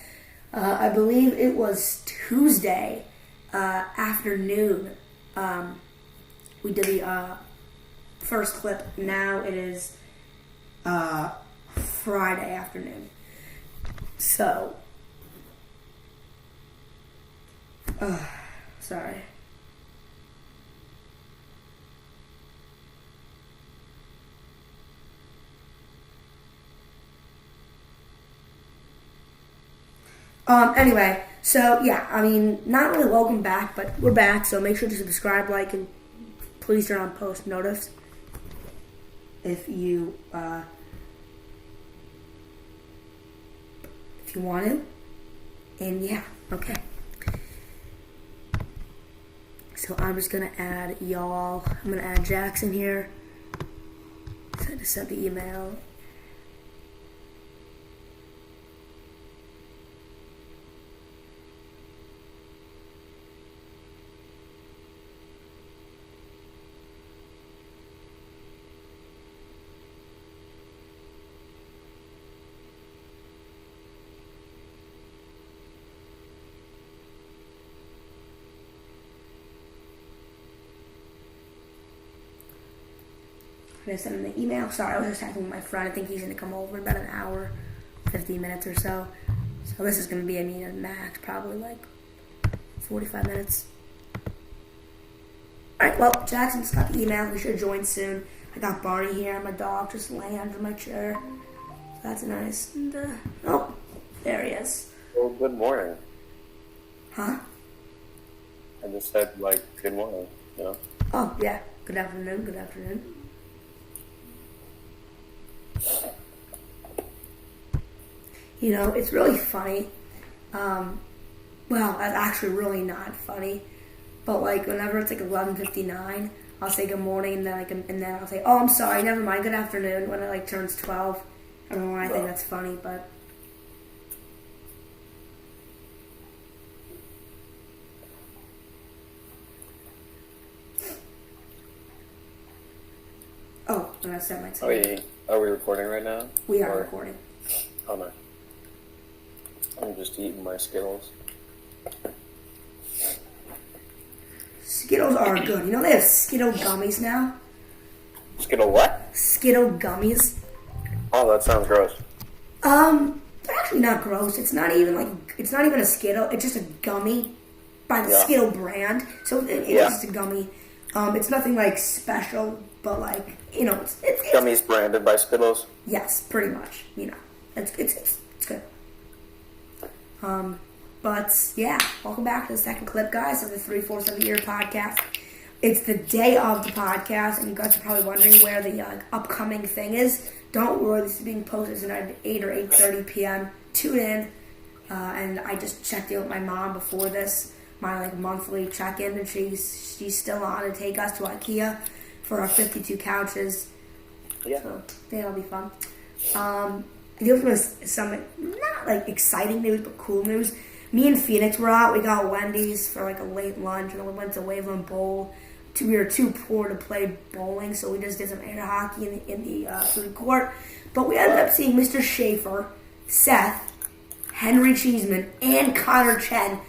I believe it was Tuesday afternoon. We did the first clip. Now it is Friday afternoon. So, sorry. Anyway, so yeah, not really welcome back, but we're back, so make sure to subscribe, and please turn on post notice if you want to. And yeah, okay. So I'm just gonna add y'all. I'm gonna add Jackson here. So I just sent the email. I'm gonna send him the email. Sorry, I was just talking with my friend. I think he's gonna come over in about an hour, 15 minutes or so. So this is gonna be a max, probably 45 minutes. Alright, well, Jackson's got the email. We should join soon. I got Barney here. My dog just laying under my chair. So that's nice. And, oh, there he is. Well, good morning. Huh? I just said, good morning, Oh, yeah. Good afternoon, good afternoon. It's really funny. Well, that's actually really not funny. But whenever it's 11:59, I'll say good morning, and then I'll say, oh, I'm sorry, never mind, good afternoon, when it turns 12. I don't know why I think that's funny, but oh, and I said my time. Are we recording right now? We are recording. Oh, I'm just eating my Skittles. Skittles are good. You know they have Skittle gummies now? Skittle what? Skittle gummies. Oh, that sounds gross. They're actually not gross. It's not even a Skittle. It's just a gummy by the Skittle brand. So it's just a gummy. It's nothing like special, but like, you know, it's Gummies branded by Skittles. Yes, pretty much. You know, it's good. But yeah, welcome back to the second clip, guys, of the 3/4 of the Year podcast. It's the day of the podcast, and you guys are probably wondering where the upcoming thing is. Don't worry, this is being posted tonight at 8 or 8:30 p.m. Tune in, and I just checked in with my mom before this, my like monthly check-in, and she's still on to take us to IKEA for our 52 couches. Yeah, so that'll be fun. There was some not like exciting news, but cool news. Me and Phoenix were out. We got Wendy's for like a late lunch, and then we went to Waveland Bowl. We were too poor to play bowling, so we just did some air hockey in the food court. But we ended up seeing Mr. Schaefer, Seth, Henry Cheeseman, and Connor Chen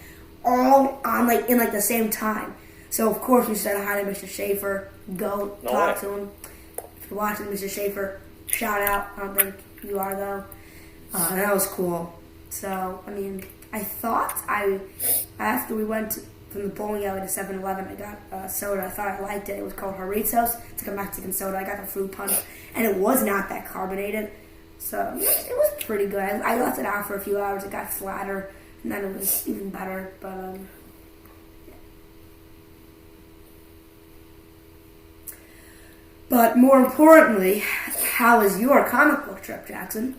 all on in the same time. So of course we said hi to Mr. Schaefer. Go talk to him. If you're watching, Mr. Schaefer, shout out. I don't think you are though. And that was cool. So I mean, I thought after we went from the bowling alley to 7-Eleven, I got a soda. I thought I liked it. It was called Jarritos. It's like a Mexican soda. I got the fruit punch, and it was not that carbonated. So it was pretty good. I left it out for a few hours. It got flatter, and then it was even better. But yeah. But more importantly, how was your comic book trip, Jackson?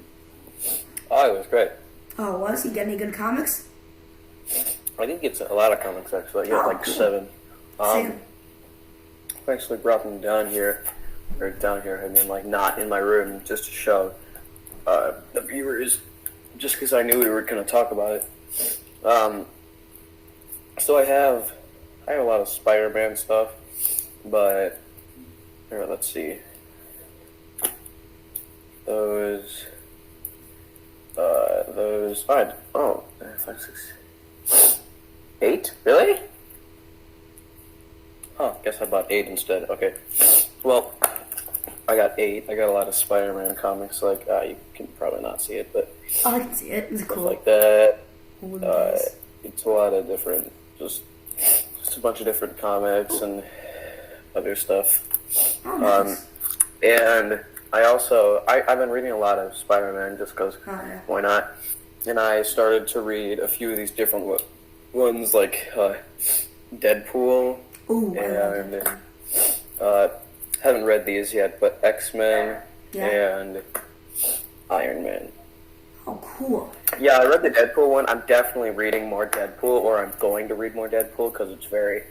Oh, it was great. Oh, was? You get any good comics? I did get a lot of comics, actually. I got like cool. 7. Same. I actually brought them down here. Or down here, I mean, like, not in my room, just to show the viewers, just because I knew we were going to talk about it. So I have a lot of Spider-Man stuff, but here, let's see. Those 5. Oh, 5, 6, 8? Really? Huh, guess I bought 8 instead. Okay. Well, I got 8. I got a lot of Spider-Man comics, like, you can probably not see it, but... Oh, I can see it. It's cool. Like that. It's a lot of different, just a bunch of different comics and other stuff. Oh, nice. And I've been reading a lot of Spider-Man just because, why not? And I started to read a few of these different ones, like Deadpool. Ooh, and haven't read these yet, but X-Men and Iron Man. Oh, cool. Yeah, I read the Deadpool one. I'm definitely reading more Deadpool, or I'm going to read more Deadpool because it's very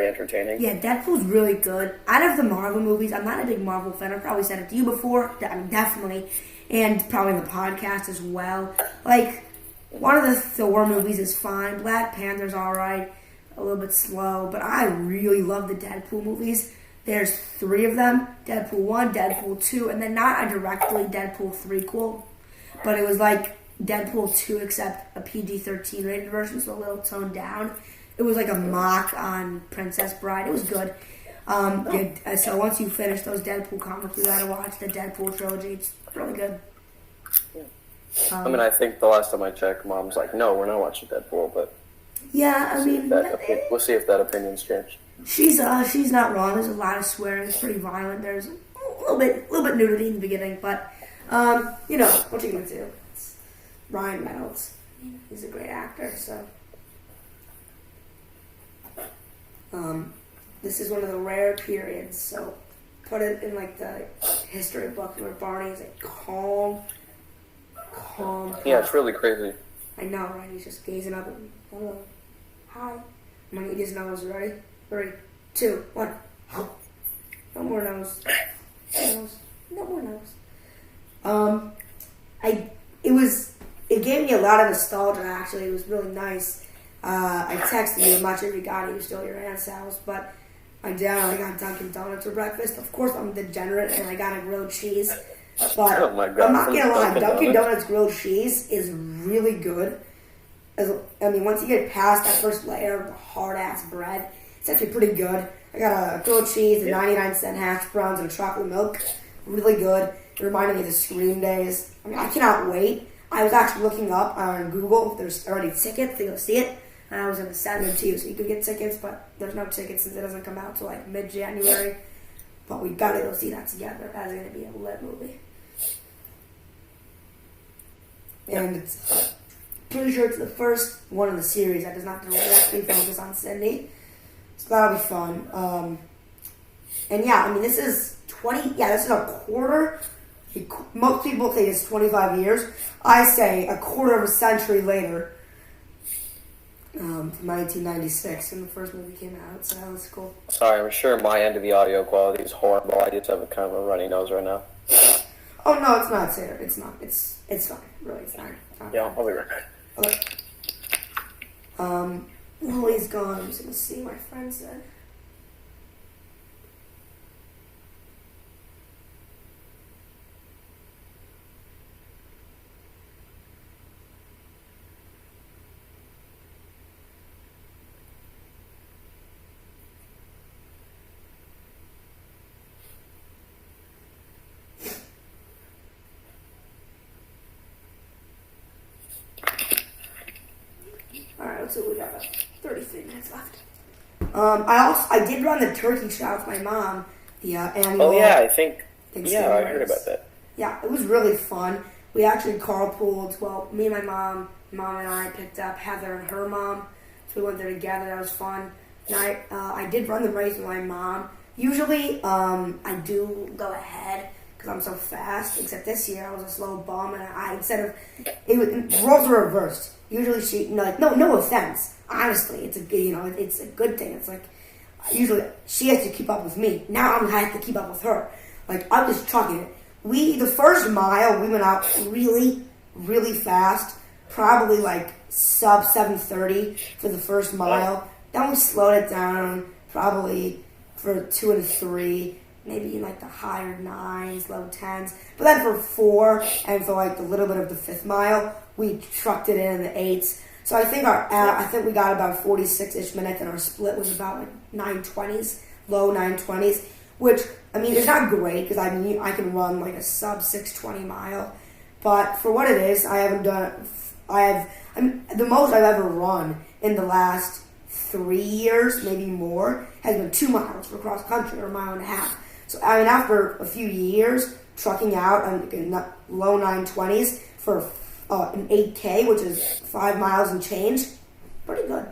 entertaining. Yeah, Deadpool's really good. Out of the Marvel movies, I'm not a big Marvel fan. I've probably said it to you before. I mean, definitely. And probably in the podcast as well. Like, one of the Thor movies is fine. Black Panther's alright. A little bit slow. But I really love the Deadpool movies. There's 3 of them. Deadpool 1, Deadpool 2, and then not a directly Deadpool 3-quel. But it was like Deadpool 2 except a PG-13 rated version, so a little toned down. It was like a mock on Princess Bride. It was good. So once you finish those Deadpool comics, you gotta watch the Deadpool trilogy. It's really good. Yeah. I mean, I think the last time I checked, Mom's like, no, we're not watching Deadpool, but... Yeah, I mean... We'll see if that opinion's changed. She's not wrong. There's a lot of swearing. It's pretty violent. There's a little bit nudity in the beginning, but... you know, what you gonna do? It's Ryan Reynolds. He's a great actor, so. This is one of the rare periods, so put it in like the history book where Barney is like calm. Yeah, it's really crazy. I know, right? He's just gazing up and hello, hi. I'm gonna eat his nose. Ready? 3, 2, 1. No more nose. No more nose. It gave me a lot of nostalgia, actually. It was really nice. I texted you much if you got it. You still at your aunt's house, but I got Dunkin' Donuts for breakfast. Of course, I'm degenerate, and I got a grilled cheese. But Oh my God, I'm not from gonna lie, Dunkin' Dunkin' Donuts? Donuts grilled cheese is really good. Once you get past that first layer of the hard-ass bread, it's actually pretty good. I got a grilled cheese, a 99-cent hash browns, and a chocolate milk. Really good. It reminded me of the Scream days. I mean, I cannot wait. I was actually looking up on Google if there's already tickets to go see it. And I was going to send them to you so you could get tickets, but there's no tickets since it doesn't come out till like mid-January. But we gotta go see that together. That's going to be a lit movie. And it's pretty sure it's the first one in the series that does not directly focus on Cindy. So that'll be fun. And yeah, I mean, this is a quarter. Most people think it's 25 years. I say a quarter of a century later. From 1996 when the first movie came out, so that was cool. Sorry, I'm sure my end of the audio quality is horrible. I just have a kind of a runny nose right now. Oh no, it's not, Sarah. It's not. It's fine. Really, it's not. Yeah, I'll be right back. Okay. Lily's gone. I'm just gonna see what my friend said. Alright, let's see what we got. 33 minutes left. I did run the Turkey Trot with my mom. The annual. Oh yeah, I think. Thanksgiving Yeah, I race. heard about that. Yeah, it was really fun. We actually carpooled. Well, me and my mom and I picked up Heather and her mom, so we went there together. That was fun. And I did run the race with my mom. Usually, I do go ahead because I'm so fast. Except this year, I was a slow bum, and roles are reversed. Usually, no offense. Honestly, it's a good thing. It's like usually she has to keep up with me. Now I have to keep up with her. Like I'm just trucking it. The first mile we went out really, really fast. Probably like sub 7:30 for the first mile. Then we slowed it down probably for 2 and 3, maybe in like the higher 9s, low 10s. But then for 4 and for like a little bit of the 5th mile, we trucked it in the 8s. So I think we got about 46-ish minutes, and our split was about like 9:20s, low 9:20s, which I mean it's not great because I can run like a sub 6:20 mile, but for what it is, the most I've ever run in the last 3 years, maybe more, has been 2 miles for cross country or a mile and a half. So I mean, after a few years trucking out on low 9:20s for an 8K, which is 5 miles and change, pretty good.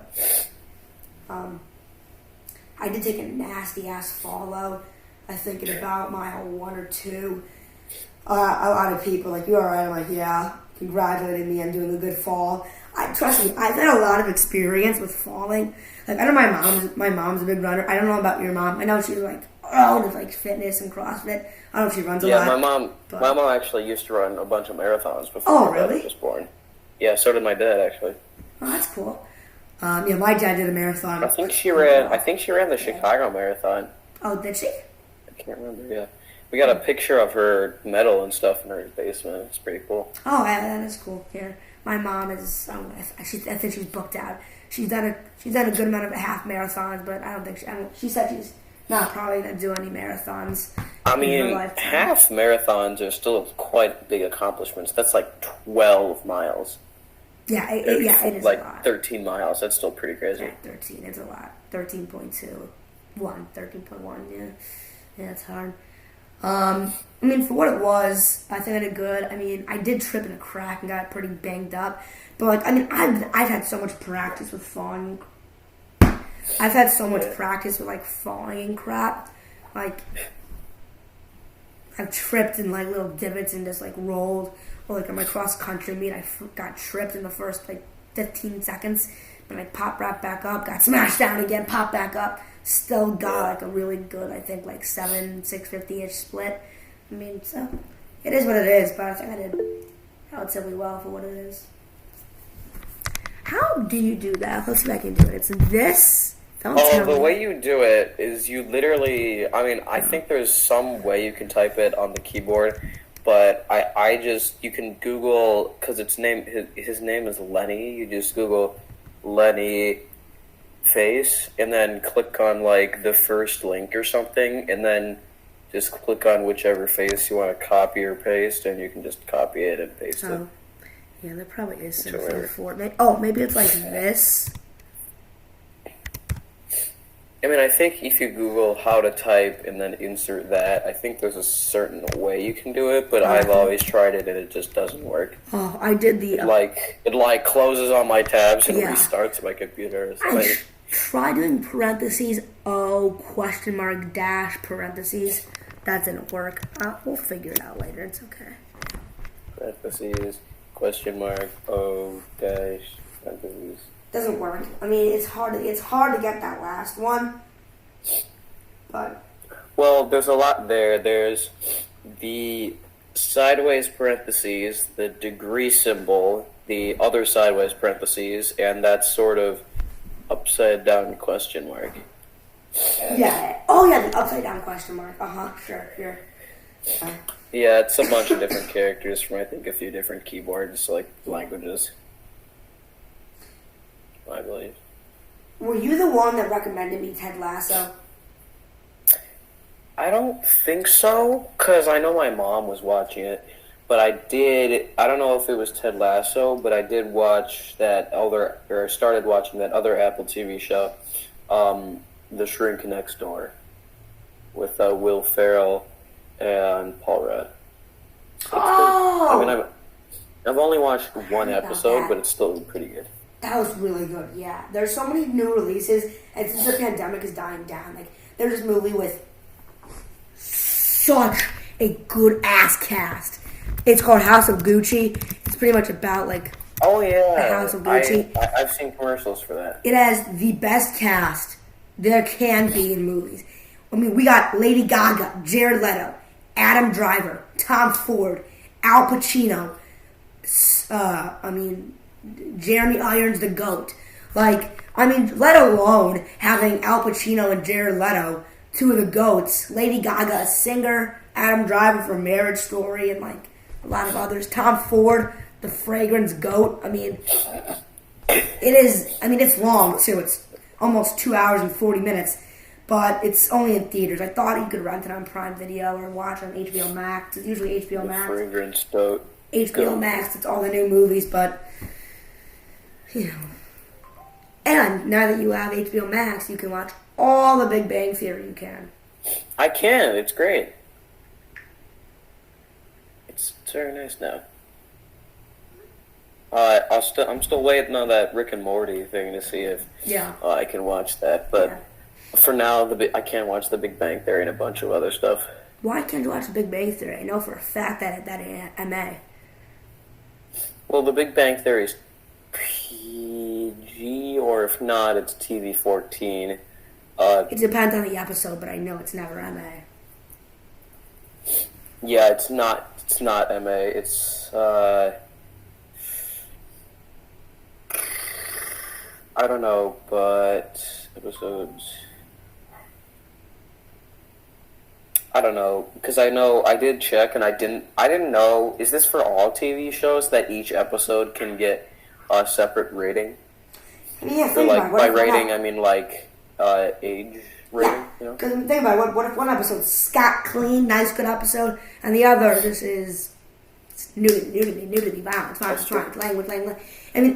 I did take a nasty ass fall though. I think at about mile 1 or 2. A lot of people like, "You alright?" I'm like, "Yeah." Congratulating me on doing a good fall. Trust me, I've had a lot of experience with falling. Like I know my mom's a big runner. I don't know about your mom. I know she's like all into like fitness and CrossFit. I don't know if she runs a lot. Yeah, my mom actually used to run a bunch of marathons before my dad was born. Yeah, so did my dad actually. Oh, that's cool. Yeah, my dad did a marathon. I think she ran the Chicago Marathon. Oh, did she? I can't remember. Yeah, we got a picture of her medal and stuff in her basement. It's pretty cool. Oh, yeah, that is cool. Here, my mom is. I think she's booked out. She's done a good amount of half marathons, but I don't think she said she's not probably gonna do any marathons. I mean, half marathons are still quite big accomplishments. That's like 12 miles. Yeah, it is like a lot. 13 miles. That's still pretty crazy. Yeah, 13. It's a lot. 13.2. 13.1. Yeah, it's hard. I mean, for what it was, I think I did good. I mean, I did trip in a crack and got pretty banged up. But, like, I mean, I've had so much practice with falling. I've had so much practice with, like, falling and crap. Like, I've tripped in, like, little divots and just, like, rolled. Or, like, on my cross-country meet, I got tripped in the first, like, 15 seconds. But I popped right back up, got smashed down again, popped back up. Still got, like, a really good, I think, like, 650-ish split. I mean, so, it is what it is. But I think I did relatively well for what it is. How do you do that? Let's see if I can do it. It's this. The way you do it is you literally, I mean, I think there's some way you can type it on the keyboard, but I just, you can Google, because his name is Lenny. You just Google Lenny face, and then click on like the first link or something, and then just click on whichever face you want to copy or paste, and you can just copy it and paste it. Yeah, there probably is something for it. Maybe it's like this. I mean, I think if you Google how to type and then insert that, I think there's a certain way you can do it, but I've always tried it and it just doesn't work. Oh, I did the... It closes on my tabs and restarts my computer. Try doing parentheses, question mark, dash, parentheses. That didn't work. We'll figure it out later. It's okay. Parentheses, question mark, dash, parentheses. Doesn't work. I mean, it's hard to get that last one. But... Well, there's a lot there. There's the sideways parentheses, the degree symbol, the other sideways parentheses, and that sort of upside down question mark. Yeah. Oh, yeah, the upside down question mark. Sure. Yeah, it's a bunch of different characters from, I think, a few different keyboards, like languages, I believe. Were you the one that recommended me Ted Lasso? I don't think so, because I know my mom was watching it. But I don't know if it was Ted Lasso, but I did watch started watching that other Apple TV show, The Shrink Next Door, with Will Ferrell and Paul Rudd. I mean, I've only watched one episode, but it's still pretty good. That was really good, yeah. There's so many new releases, and since the pandemic is dying down, like, there's this movie with such a good-ass cast. It's called House of Gucci. It's pretty much about, like, the House of Gucci. I've seen commercials for that. It has the best cast there can be in movies. I mean, we got Lady Gaga, Jared Leto, Adam Driver, Tom Ford, Al Pacino, Jeremy Irons, the GOAT. Like, I mean, let alone having Al Pacino and Jared Leto, two of the GOATs, Lady Gaga, a singer, Adam Driver from Marriage Story, and, like, a lot of others. Tom Ford, the fragrance GOAT. I mean, it's long, too. It's almost 2 hours and 40 minutes, but it's only in theaters. I thought you could rent it on Prime Video or watch it on HBO Max. It's usually HBO Max. Fragrance GOAT. HBO Max, it's all the new movies, but, you know. And now that you have HBO Max, you can watch all the Big Bang Theory you can. I can. It's great. It's very nice now. I'm still waiting on that Rick and Morty thing to see if I can watch that. But for now, I can't watch The Big Bang Theory and a bunch of other stuff. Why can't you watch The Big Bang Theory? I know for a fact that ain't MA. Well, The Big Bang Theory is PG, or if not, it's TV-14. It depends on the episode, but I know it's never MA. Yeah, it's not MA. It's I don't know, but episodes. I don't know, because I know I did check and I didn't know. Is this for all TV shows that each episode can get a separate rating? I mean, yeah, or like by rating, I mean like age rating. Yeah, you know? because think about it. What if one episode scot clean, nice, good episode, and the other just is nudity, violence, language. I mean,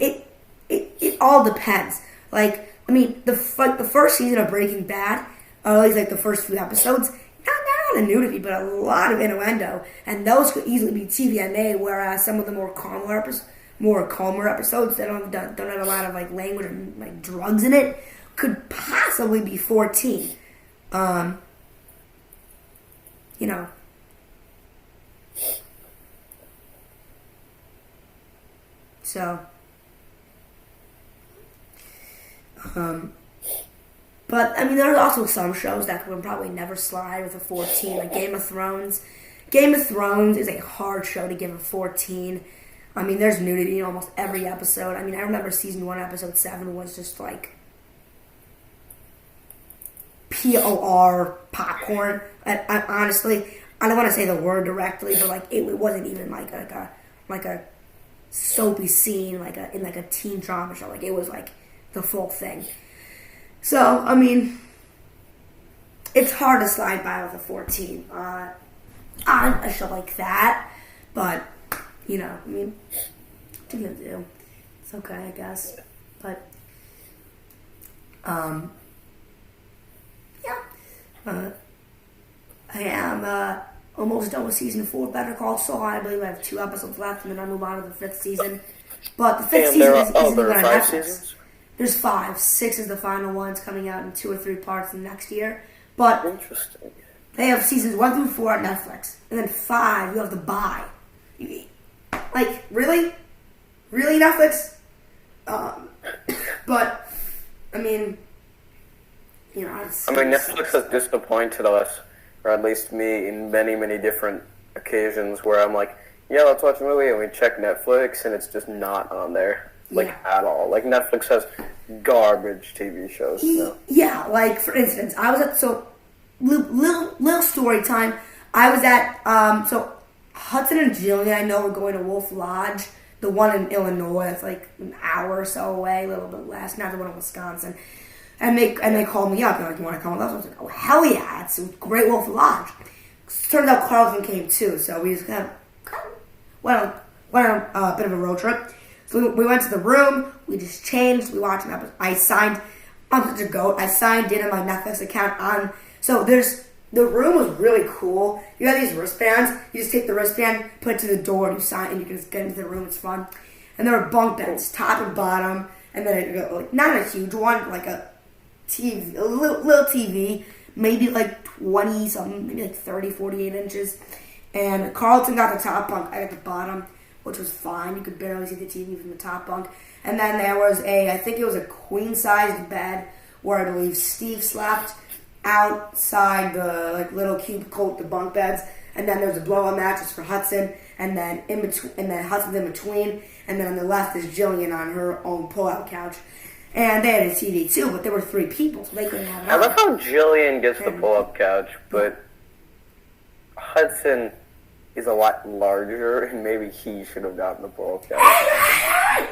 it all depends. Like, I mean, the first season of Breaking Bad, or at least like the first few episodes, not a nudity, but a lot of innuendo, and those could easily be TVMA. Whereas some of the more calmer episodes that don't have a lot of like language and like drugs in it could possibly be 14. You know. So. But, I mean, there's also some shows that would probably never slide with a 14, like Game of Thrones. Game of Thrones is a hard show to give a 14. I mean, there's nudity in almost every episode. I mean, I remember season 1, episode 7 was just like POR popcorn. And honestly, I don't want to say the word directly, but like it wasn't even like a soapy scene in a teen drama show. Like it was like the full thing. So I mean, it's hard to slide by with a 14 on a show like that, but you know, I mean, what are you gonna do? It's okay, I guess. But I am almost done with season 4 of Better Call Saul. I believe I have 2 episodes left, and then I move on to the 5th season. But the 5th season isn't even on Netflix. Seasons? There's 5. 6 is the final one. It's coming out in 2 or 3 parts in the next year. But interesting. They have seasons 1 through 4 on Netflix, and then 5 you have to buy. Like really, Netflix. But I mean, you know, Netflix has disappointed us, or at least me, in many, many different occasions where I'm like, yeah, let's watch a movie, and we check Netflix, and it's just not on there, at all. Like, Netflix has garbage TV shows. So. Yeah, like, for instance, I was at, little story time, I was at, so, Hudson and Jillian, I know, were going to Wolf Lodge, the one in Illinois, it's like an hour or so away, a little bit less, not the one in Wisconsin. And they called me up. They're like, "You want to come with us?" I was like, "Oh hell yeah! It's a great Wolf Lodge." Turns out Carlton came too, so we just kind of went on a bit of a road trip. So we went to the room. We just changed. We watched an episode. I'm such a goat. I signed in on my Netflix account on. So the room was really cool. You have these wristbands. You just take the wristband, put it to the door, and you sign, and you can just get into the room. It's fun. And there were bunk beds, top and bottom, and then not a huge one, like a TV, a little TV, maybe like 20 something, maybe like 30, 48 inches. And Carlton got the top bunk, I got the bottom, which was fine. You could barely see the TV from the top bunk. And then there was I think it was a queen-sized bed where I believe Steve slept outside the little cubicle, the bunk beds. And then there's a blow-up mattress for Hudson, and then Hudson's in between. And then on the left is Jillian on her own pull-out couch. And they had a TV too, but there were 3 people, so they couldn't have it. I love how Jillian gets the pull-up couch, but Hudson is a lot larger, and maybe he should have gotten the pull-up couch.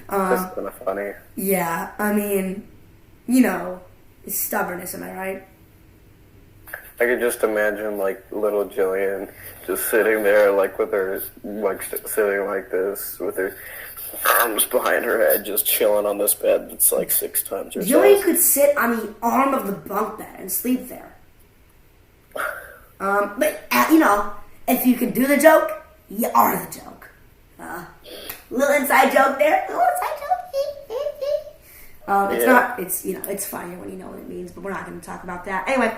Just kind of funny. Yeah, I mean, you know, it's stubbornness, am I right? I could just imagine, little Jillian just sitting there, with her, sitting like this, with her arms behind her head, just chilling on this bed that's 6 times her size. Jillian could sit on the arm of the bunk bed and sleep there. But, you know, if you can do the joke, you are the joke. Little inside joke there. It's funny when you know what it means, but we're not going to talk about that. Anyway,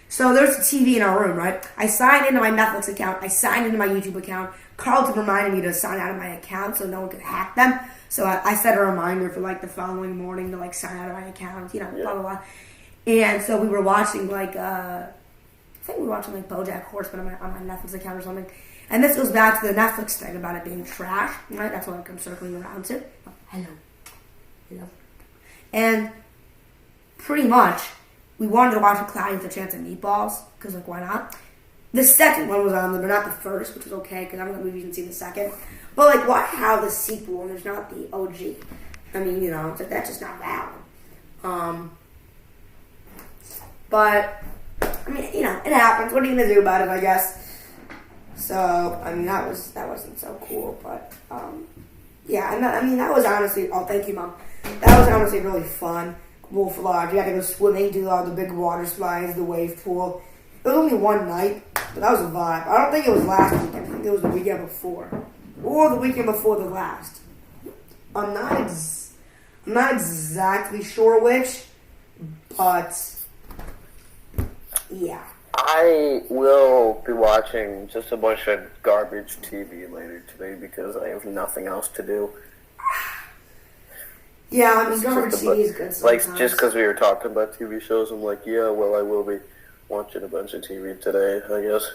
so there's a TV in our room, right? I signed into my Netflix account. I signed into my YouTube account. Carlton reminded me to sign out of my account so no one could hack them. So I set a reminder for the following morning to sign out of my account, blah, blah, blah. And so we were watching I think we were watching BoJack Horseman on my Netflix account or something. And this goes back to the Netflix thing about it being trash, right? That's what I'm circling around to. Oh, hello. And pretty much, we wanted to watch Cloudy with a Chance of Meatballs, because, why not? The second one was on there, but not the first, which was okay, because I'm going to even see the second. But, why have the sequel and there's not the OG? I mean, it's that's just not valid. But, I mean, it happens. What are you going to do about it, I guess? So, I mean, that wasn't so cool, but, yeah, and that was honestly, thank you, Mom. That was honestly really fun. Wolf Lodge. You got to go swimming, do all the big water slides, the wave pool. It was only one night, but that was a vibe. I don't think it was last weekend. I think it was the weekend before. Or the weekend before the last. I'm not exactly sure which, but yeah. I will be watching just a bunch of garbage TV later today because I have nothing else to do. Yeah, I mean, garbage TV is good sometimes. Just because we were talking about TV shows, I'm like, yeah, well, I will be watching a bunch of TV today, I guess.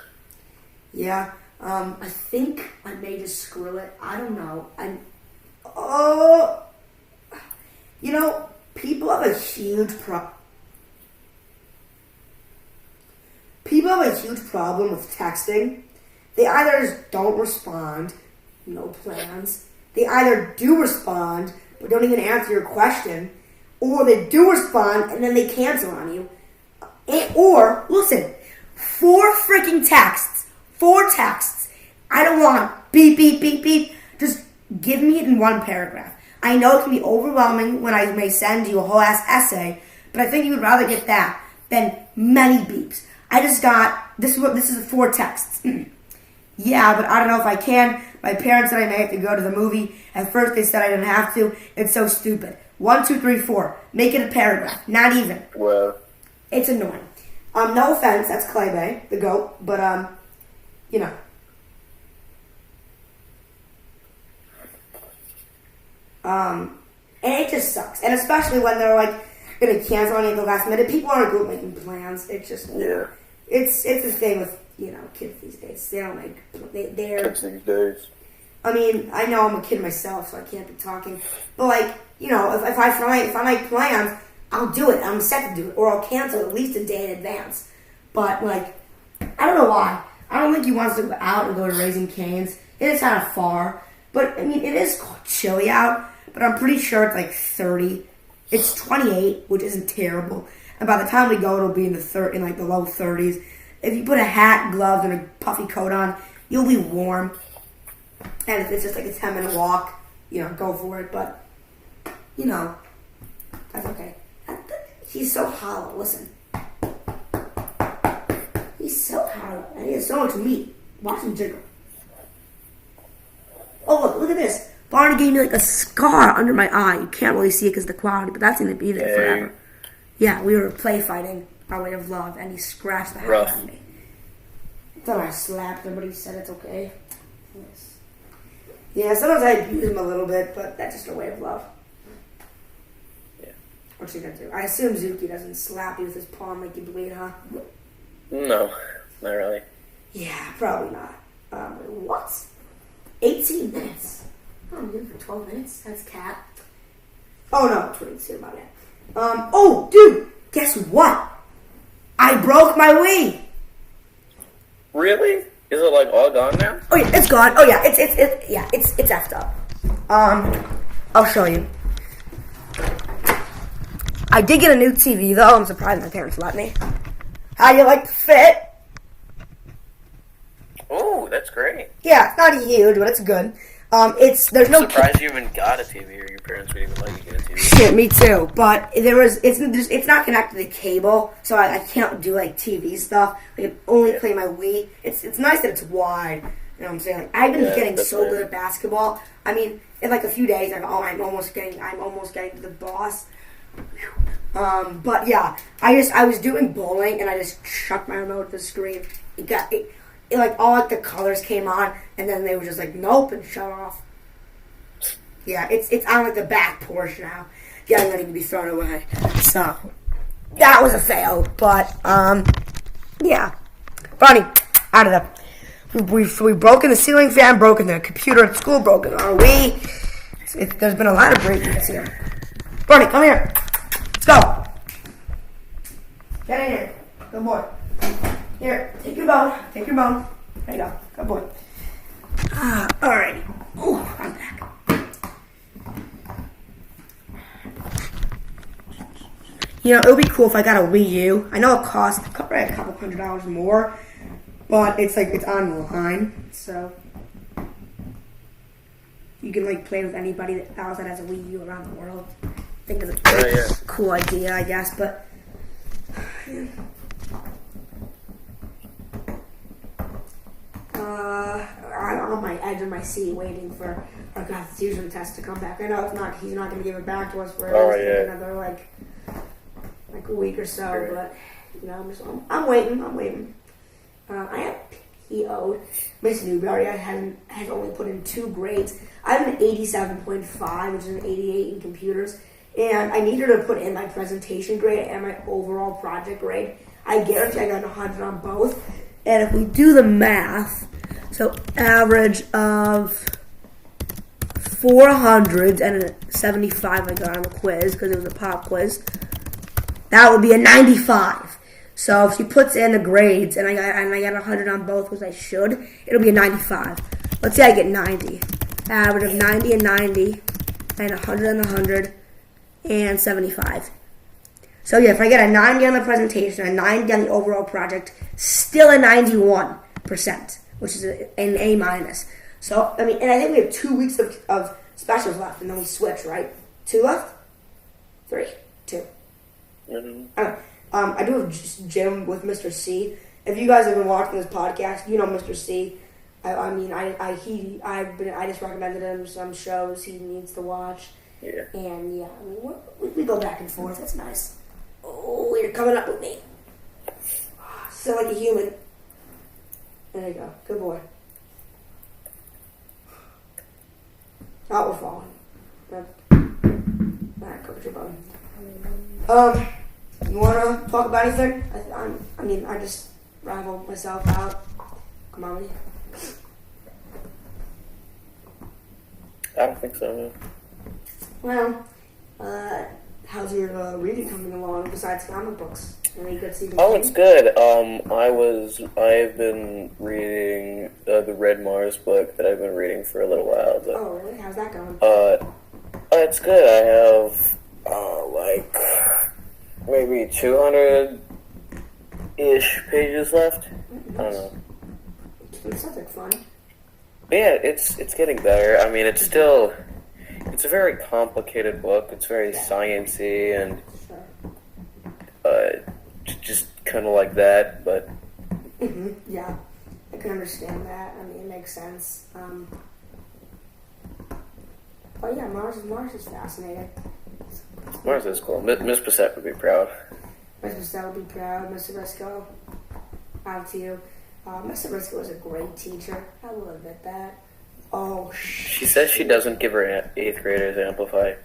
Yeah, I think I may just screw it. I don't know. People have a huge people have a huge problem with texting. They either just don't respond, no plans. They either do respond, but don't even answer your question. Or they do respond, and then they cancel on you. Or, listen, 4 freaking texts. 4 texts. I don't want beep, beep, beep, beep. Just give me it in one paragraph. I know it can be overwhelming when I may send you a whole ass essay, but I think you would rather get that than many beeps. I just got, this is 4 texts. Yeah, but I don't know if I can. My parents said I may have to go to the movie. At first they said I didn't have to. It's so stupid. 1, 2, 3, 4. Make it a paragraph. Not even. Well, it's annoying. No offense, that's Clay Bay, the GOAT, but you know. And it just sucks. And especially when they're like gonna cancel on you at the last minute. People aren't good at making plans. It's just It's the thing with, kids these days. They don't they're kids these days. I mean, I know I'm a kid myself, so I can't be talking. But if I make plans, I'll do it. I'm set to do it, or I'll cancel at least a day in advance. But I don't know why. I don't think he wants to go out and go to Raising Cane's. It is kind of far, but I mean, it is chilly out. But I'm pretty sure it's 30. It's 28, which isn't terrible. And by the time we go, it'll be in the low 30s. If you put a hat, gloves, and a puffy coat on, you'll be warm. And if it's just a 10-minute walk, go for it. But, that's okay. He's so hollow. Listen. He's so hollow. And he has so much meat. Watch him jiggle. Oh, look at this. Barney gave me a scar under my eye. You can't really see it because of the quality, but that's going to be there forever. Yeah, we were play fighting our way of love, and he scratched the heck out of me. I thought I slapped him, but he said it's okay. Yes. Yeah, sometimes I abuse him a little bit, but that's just a way of love. Yeah. What's he going to do? I assume Zuki doesn't slap you with his palm like you bleed, huh? No, not really. Yeah, probably not. What? 18 minutes. Oh, I'm good for 12 minutes. That's cat. Oh, no, 22, my bad. Oh, dude, guess what? I broke my Wii. Really? Is it all gone now? Oh yeah, it's gone. Oh yeah, it's effed up. I'll show you. I did get a new TV though. I'm surprised my parents let me. How do you like the fit? Oh, that's great. Yeah, it's not huge, but it's good. There's no. I'm surprised you even got a TV, or your parents would even let you get a TV. Shit, me too. But it's not connected to cable, so I can't do TV stuff. I can only play my Wii. It's nice that it's wide. You know what I'm saying? I've been getting so good at basketball. I mean, in a few days, I'm almost getting to the boss. But yeah, I was doing bowling and I just chucked my remote at the screen. All the colors came on, and then they were just nope, and shut off. Yeah, it's on the back portion now, getting ready to be thrown away. So that was a fail, but yeah, funny. Out of that, we've broken the ceiling fan, broken the computer at school, broken our Wii. There's been a lot of breakings here. Bernie, come here. Let's go. Get in here. Good boy. Here, take your bone. Take your bone. There you go. Good boy. Alrighty. Ooh, I'm back. It would be cool if I got a Wii U. I know it costs probably a couple $100 more, but it's online, so you can play with anybody else that has a Wii U around the world. I think it's a cool idea, I guess, but yeah. I'm on my edge of my seat waiting for our Constitution test to come back. I know he's not going to give it back to us for another a week or so, but I'm waiting. I have PO'd Miss Newberry. has only put in 2 grades. I have an 87.5, which is an 88 in computers, and I need her to put in my presentation grade and my overall project grade. I guarantee I got 100 on both. And if we do the math, so average of 400 and a 75 I got on the quiz, because it was a pop quiz, that would be a 95. So if she puts in the grades and I got 100 on both, which I should, it'll be a 95. Let's say I get 90. Average of 90 and 90, and 100 and 100, and 75. So yeah, if I get a 90 on the presentation, a 90 on the overall project, still a 91%, which is an A minus. So, I mean, and I think we have 2 weeks of specials left, and then we switch, right? 2 left? 3? 2. Mm-hmm. I do have gym with Mr. C. If you guys have been watching this podcast, you know Mr. C. I just recommended him some shows he needs to watch. Yeah. And yeah, I mean, we go back and forth. That's nice. Oh, you're coming up with me. Still like a human. There you go. Good boy. Oh, we're falling. Alright, Coach, you're bone. You want to talk about anything? I just rivaled myself out. Come on, I don't think so, no. Well, how's your reading coming along besides comic books? Any good season? Oh, it's good. I've been reading the Red Mars book that I've been reading for a little while. But, oh, really? How's that going? It's good. I have, maybe 200-ish pages left. I don't know. It sounds like fun. But yeah, it's getting better. I mean, it's a very complicated book. It's very sciencey and just kind of like that, but... Yeah, I can understand that. I mean, it makes sense. But yeah, Mars is fascinating. Mars is cool. Miss Bissett would be proud. Miss Bissett would be proud. Mr. Briscoe, out to you. Mr. Briscoe was a great teacher. I will admit that. Oh, She says she doesn't give her 8th graders Amplify.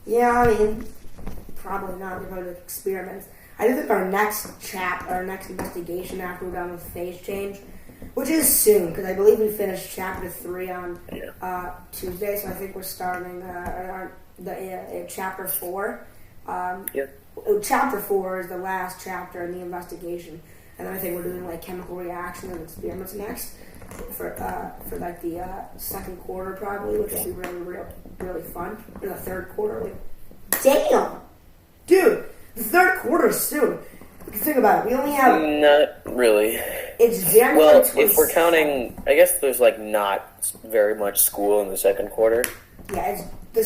Yeah, I mean, probably not. They're going to experiments. I do think our next investigation after we're done with phase change, which is soon, because I believe we finished chapter 3 on Tuesday, so I think we're starting chapter 4. Chapter 4 is the last chapter in the investigation, and then I think we're doing like chemical reaction and experiments next for the second quarter probably, which will be really fun. In the third quarter, damn, dude. The third quarter is soon. Think about it. We only have... Not really. It's January. Well, if we're counting... I guess there's, not very much school in the second quarter. Yeah, it's the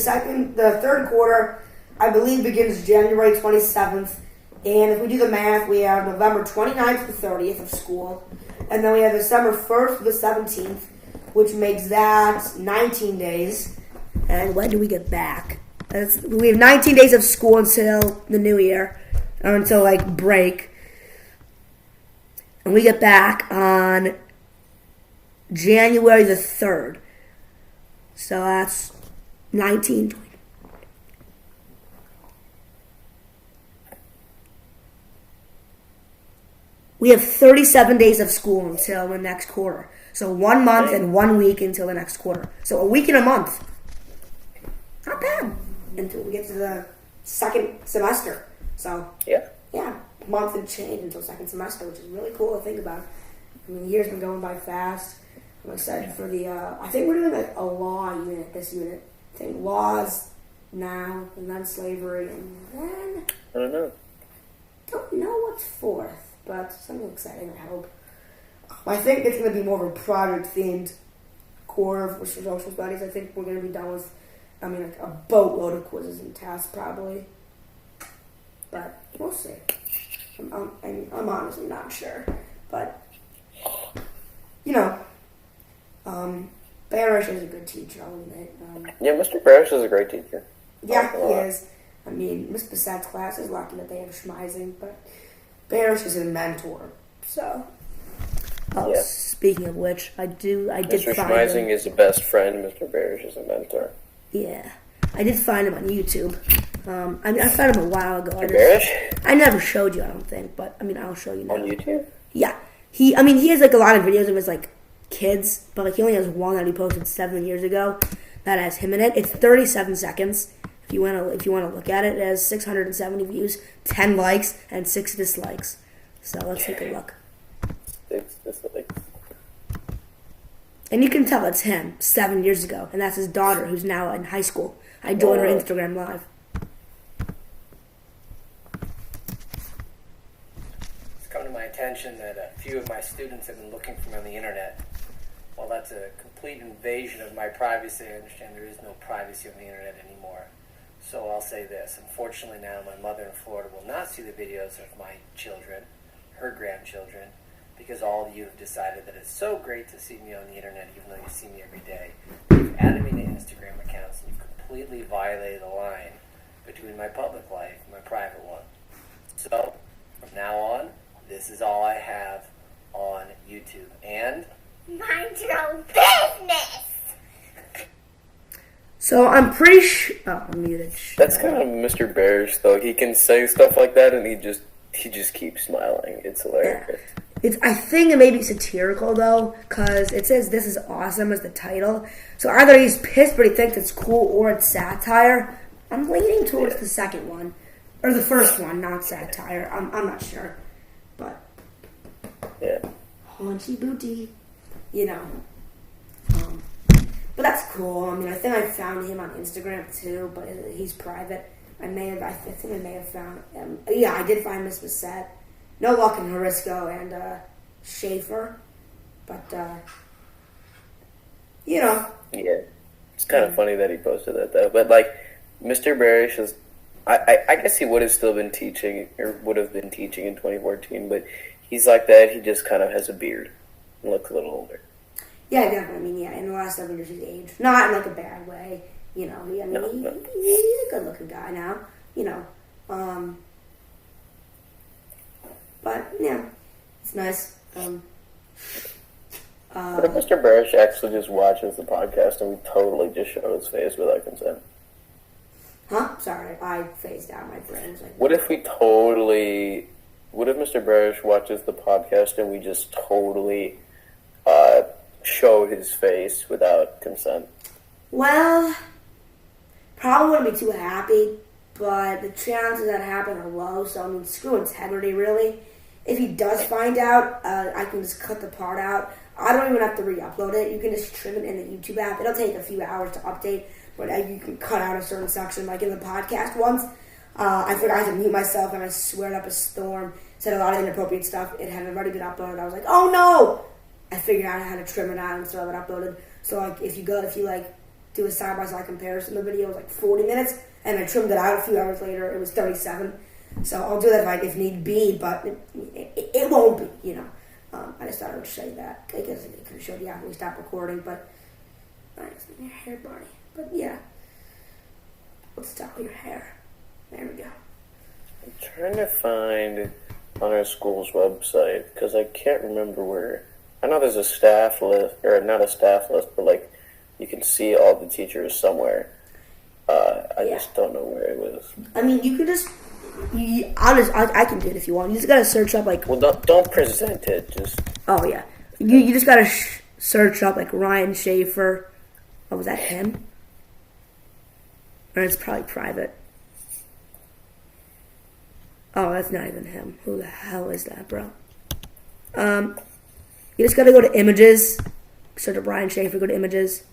third quarter, I believe, begins January 27th. And if we do the math, we have November 29th to 30th of school. And then we have December 1st to the 17th, which makes that 19 days. And when do we get back? We have 19 days of school until the new year, or until break, and we get back on January the 3rd. So that's 19, 20. We have 37 days of school until the next quarter. So 1 month and 1 week until the next quarter. So a week and a month. Not bad. Until we get to the second semester. So, yeah, a month and change until second semester, which is really cool to think about. I mean, the year's been going by fast. I'm excited for the, I think we're doing a law unit this unit. I think laws now, and then slavery, and then... I don't know. Don't know what's fourth, but something exciting, I hope. I think it's going to be more of a project-themed core for social studies. I think we're going to be done with a boatload of quizzes and tests, probably. But we'll see. I'm honestly not sure. But, Barish is a good teacher, I'll admit. Yeah, Mr. Barish is a great teacher. Yeah, he is. I mean, Miss Bissett's class is lucky that they have Schmeising, but Barish is a mentor. So, speaking of which, I did Mr. find Schmeising is the best friend. Mr. Barish is a mentor. Yeah, I did find him on YouTube. I found him a while ago. I never showed you, I don't think, but I'll show you now. On YouTube? Yeah, he has a lot of videos of his kids, but he only has one that he posted 7 years ago that has him in it. It's 37 seconds. If you want to look at it, it has 670 views, 10 likes, and 6 dislikes. So let's take a look. 6 dislikes. And you can tell it's him 7 years ago, and that's his daughter who's now in high school. I joined her Instagram live. It's come to my attention that a few of my students have been looking for me on the internet. While that's a complete invasion of my privacy, I understand there is no privacy on the internet anymore. So I'll say this. Unfortunately now my mother in Florida will not see the videos of my children, her grandchildren, because all of you have decided that it's so great to see me on the internet even though you see me every day. You've added me to Instagram accounts and you've completely violated the line between my public life and my private one. So, from now on, this is all I have on YouTube. And mind your own business! So I'm pretty sure... Oh, I'm muted. That's kind of Mr. Bearish, though. He can say stuff like that, and he just keeps smiling. It's hilarious. Yeah. I think it may be satirical, though, because it says "This is awesome" as the title. So either he's pissed, but he thinks it's cool, or it's satire. I'm leaning towards the second one. Or the first one, not satire. I'm not sure. But... Yeah. Haunchy booty. You know. But that's cool. I mean, I think I found him on Instagram, too, but he's private. I think I may have found him. Yeah, I did find Miss Bissett. No luck in Harisco and Schaefer. But, you know. Yeah. It's kind of funny that he posted that, though. But, like, Mr. Barish is... I guess he would have still been teaching, or would have been teaching in 2014, but he's like that. He just kind of has a beard and looks a little older. Yeah, definitely. I mean, yeah, in the last 7 years he's aged. Not in, like, a bad way. You know, he's a good-looking guy now. You know. But, yeah, it's nice. But if Mr. Barish actually just watches the podcast and we totally just show his face without consent? Huh? Sorry, I phased out. My brain was like... What if Mr. Barish watches the podcast and we just totally show his face without consent? Well, probably wouldn't be too happy, but the chances that happen are low, so I mean, screw integrity, really. If he does find out, I can just cut the part out. I don't even have to re-upload it. You can just trim it in the YouTube app. It'll take a few hours to update, but you can cut out a certain section, like in the podcast once. I forgot to mute myself, and I swear up a storm, said a lot of inappropriate stuff. It had already been uploaded. I was like, oh no! I figured out how to trim it out and still have it uploaded. So, like, if you do a side-by-side comparison, the video was like 40 minutes, and I trimmed it out a few hours later. It was 37. So I'll do that if need be, but it won't be, you know. I just thought I would show you that. I guess it could have showed you after we stopped recording, but nice in your hair, Barney. But yeah, let's style your hair. There we go. I'm trying to find on our school's website because I can't remember where. I know there's a staff list, or not a staff list, but like you can see all the teachers somewhere. I just don't know where it was. I mean, you could just. I can do it if you want. You just gotta search up like. Well, don't present it. Just. Oh yeah, you just gotta search up like Ryan Schaefer. Oh, was that him? Or it's probably private. Oh, that's not even him. Who the hell is that, bro? You just gotta go to images. Search up Ryan Schaefer. Go to images.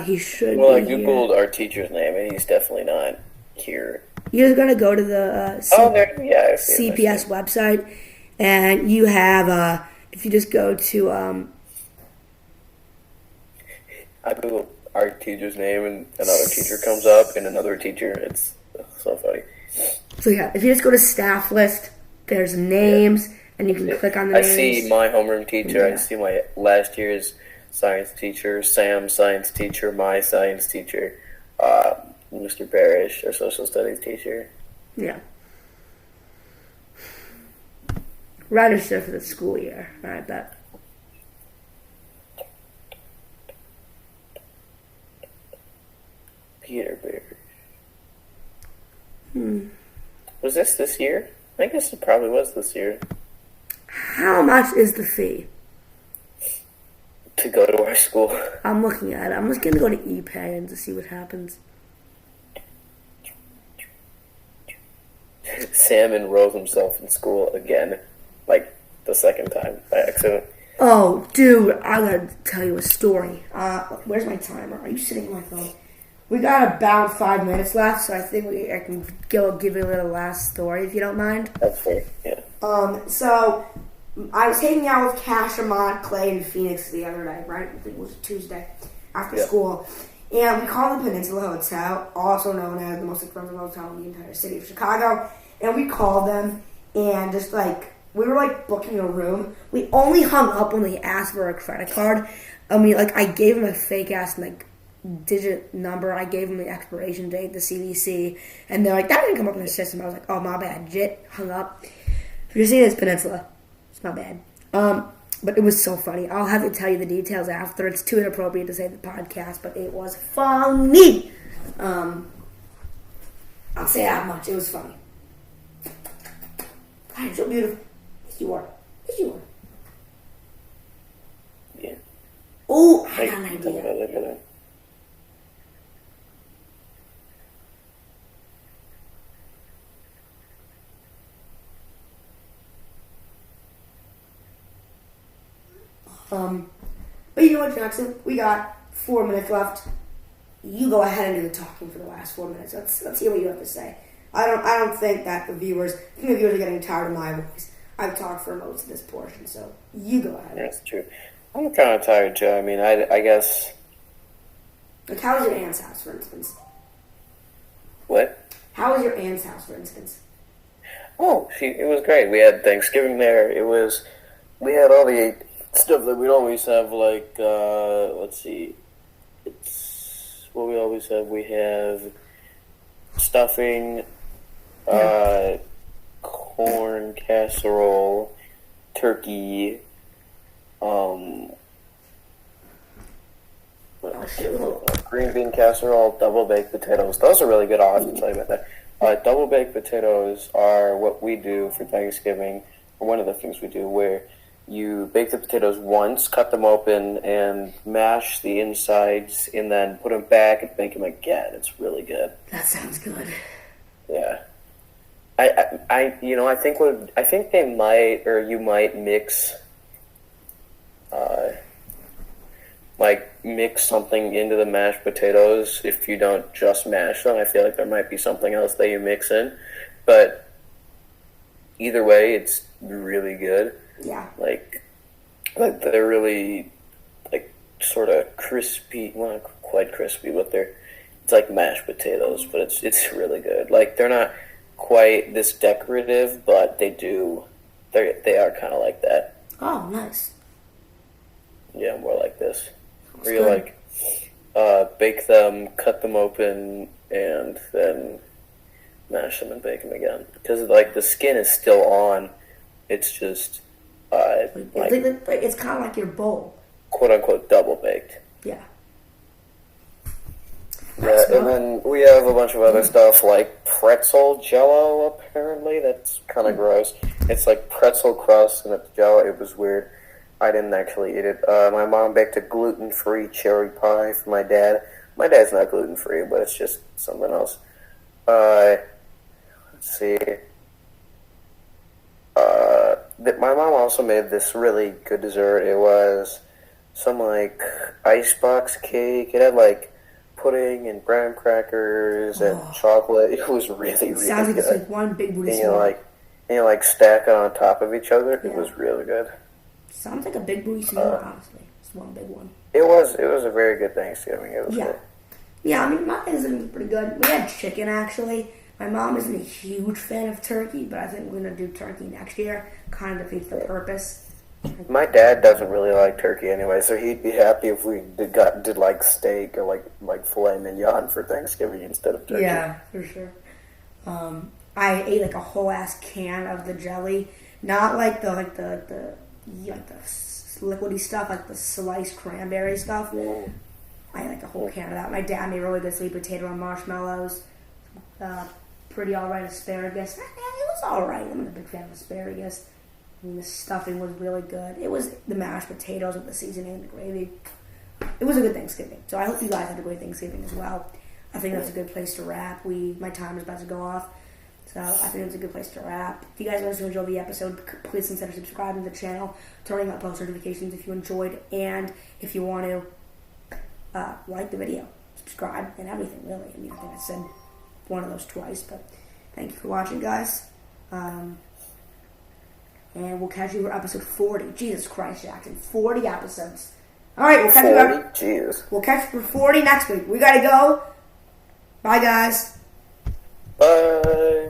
He should. Well, be I googled our teacher's name, and he's definitely not here. You're just gonna go to the CPS website, and you have if you just go to I googled our teacher's name, and another teacher comes up, and another teacher. It's so funny. So yeah, if you just go to staff list, there's names, and you can click on the names. I see my homeroom teacher. I see my last year's science teacher, Sam's science teacher, my science teacher, Mr. Barish, our social studies teacher. Yeah. Register for the school year. I bet. Peter Barish. Was this year? I guess it probably was this year. How much is the fee? To go to our school. I'm looking at it. I'm just going to go to ePay and to see what happens. Sam enrolled himself in school again, like the second time by accident. Oh, dude, I gotta tell you a story. Where's my timer? Are you sitting on my phone? We got about 5 minutes left, so I think I can give you a little last story if you don't mind. That's fair, yeah. So I was hanging out with Cash, Amont, Clay, and Phoenix the other night, right? I think it was Tuesday after school. And we called the Peninsula Hotel, also known as the most expensive hotel in the entire city of Chicago. And we called them, and just like, we were like booking a room. We only hung up when they asked for a credit card. I mean, like, I gave them a fake ass, like, digit number. I gave them the expiration date, the CVC, and they're like, that didn't come up in the system. I was like, oh, my bad. Jit, hung up. If you're seeing this, Peninsula, it's not bad. But it was so funny. I'll have to tell you the details after. It's too inappropriate to say the podcast, but it was funny. I'll say that much. It was funny. God, you're so beautiful. Yes, you are. Yes, you are. Yeah. Oh, I got an idea. But you know what, Jackson? We got 4 minutes left. You go ahead and do the talking for the last 4 minutes. Let's hear what you have to say. I don't think that the viewers are getting tired of my voice. I've talked for most of this portion, so you go ahead. That's true. I'm kind of tired, Joe. I mean, I guess. Like, how was your aunt's house, for instance? What? How was your aunt's house, for instance? Oh, it was great. We had Thanksgiving there. We had all the stuff that we'd always have, like, let's see. It's what we always have. We have stuffing, corn casserole, turkey, green bean casserole, double baked potatoes. Those are really good. I'll have to tell you about that. Double baked potatoes are what we do for Thanksgiving, or one of the things we do, where you bake the potatoes once, cut them open, and mash the insides, and then put them back and bake them again. It's really good. That sounds good. Yeah. I think they might, or you might mix, mix something into the mashed potatoes if you don't just mash them. I feel like there might be something else that you mix in, but either way, it's really good. Yeah. Like they're really, like, sort of crispy. Well, not quite crispy, but it's like mashed potatoes, but it's really good. Like, they're not quite this decorative, but they are kind of like that. Oh, nice. Yeah, more like this. Where you, like, bake them, cut them open, and then mash them and bake them again. Because, like, the skin is still on. It's just, it's kind of like your bowl. quote-unquote double baked. Yeah. Yeah, and then we have a bunch of other stuff like Pretzel Jello, apparently. That's kind of gross. It's like pretzel crust and it's Jello. It was weird. I didn't actually eat it. My mom baked a gluten-free cherry pie for my dad. My dad's not gluten-free, but it's just something else. Let's see. My mom also made this really good dessert. It was some, like, icebox cake. It had, like, pudding and graham crackers and chocolate. It was really, really good. Sounds like it's like one big booty and you stack it on top of each other. Yeah. It was really good. Sounds like a big booty s'more, honestly. It's one big one. It was a very good Thanksgiving. It was good. Yeah, I mean, my Thanksgiving was pretty good. We had chicken, actually. My mom isn't a huge fan of turkey, but I think we're going to do turkey next year. Kind of defeats the purpose. My dad doesn't really like turkey anyway, so he'd be happy if we did like steak or like filet mignon for Thanksgiving instead of turkey. Yeah, for sure. I ate like a whole ass can of the jelly, not like the liquidy stuff, like the sliced cranberry stuff. Yeah. I ate like a whole can of that. My dad made really good sweet potato and marshmallows. Pretty alright asparagus. It was alright. I'm not a big fan of asparagus. I mean, the stuffing was really good. It was the mashed potatoes with the seasoning and the gravy. It was a good Thanksgiving. So I hope you guys had a great Thanksgiving as well. I think that's a good place to wrap. My time is about to go off. So I think it's a good place to wrap. If you guys want to enjoy the episode, please consider subscribing to the channel, turning on post notifications if you enjoyed, and if you want to like the video, subscribe, and everything, really. I mean, I think I said one of those twice, but thank you for watching, guys. And we'll catch you for episode 40. Jesus Christ, Jackson. 40 episodes. Alright, we'll catch We'll catch you for 40 next week. We gotta go. Bye, guys. Bye.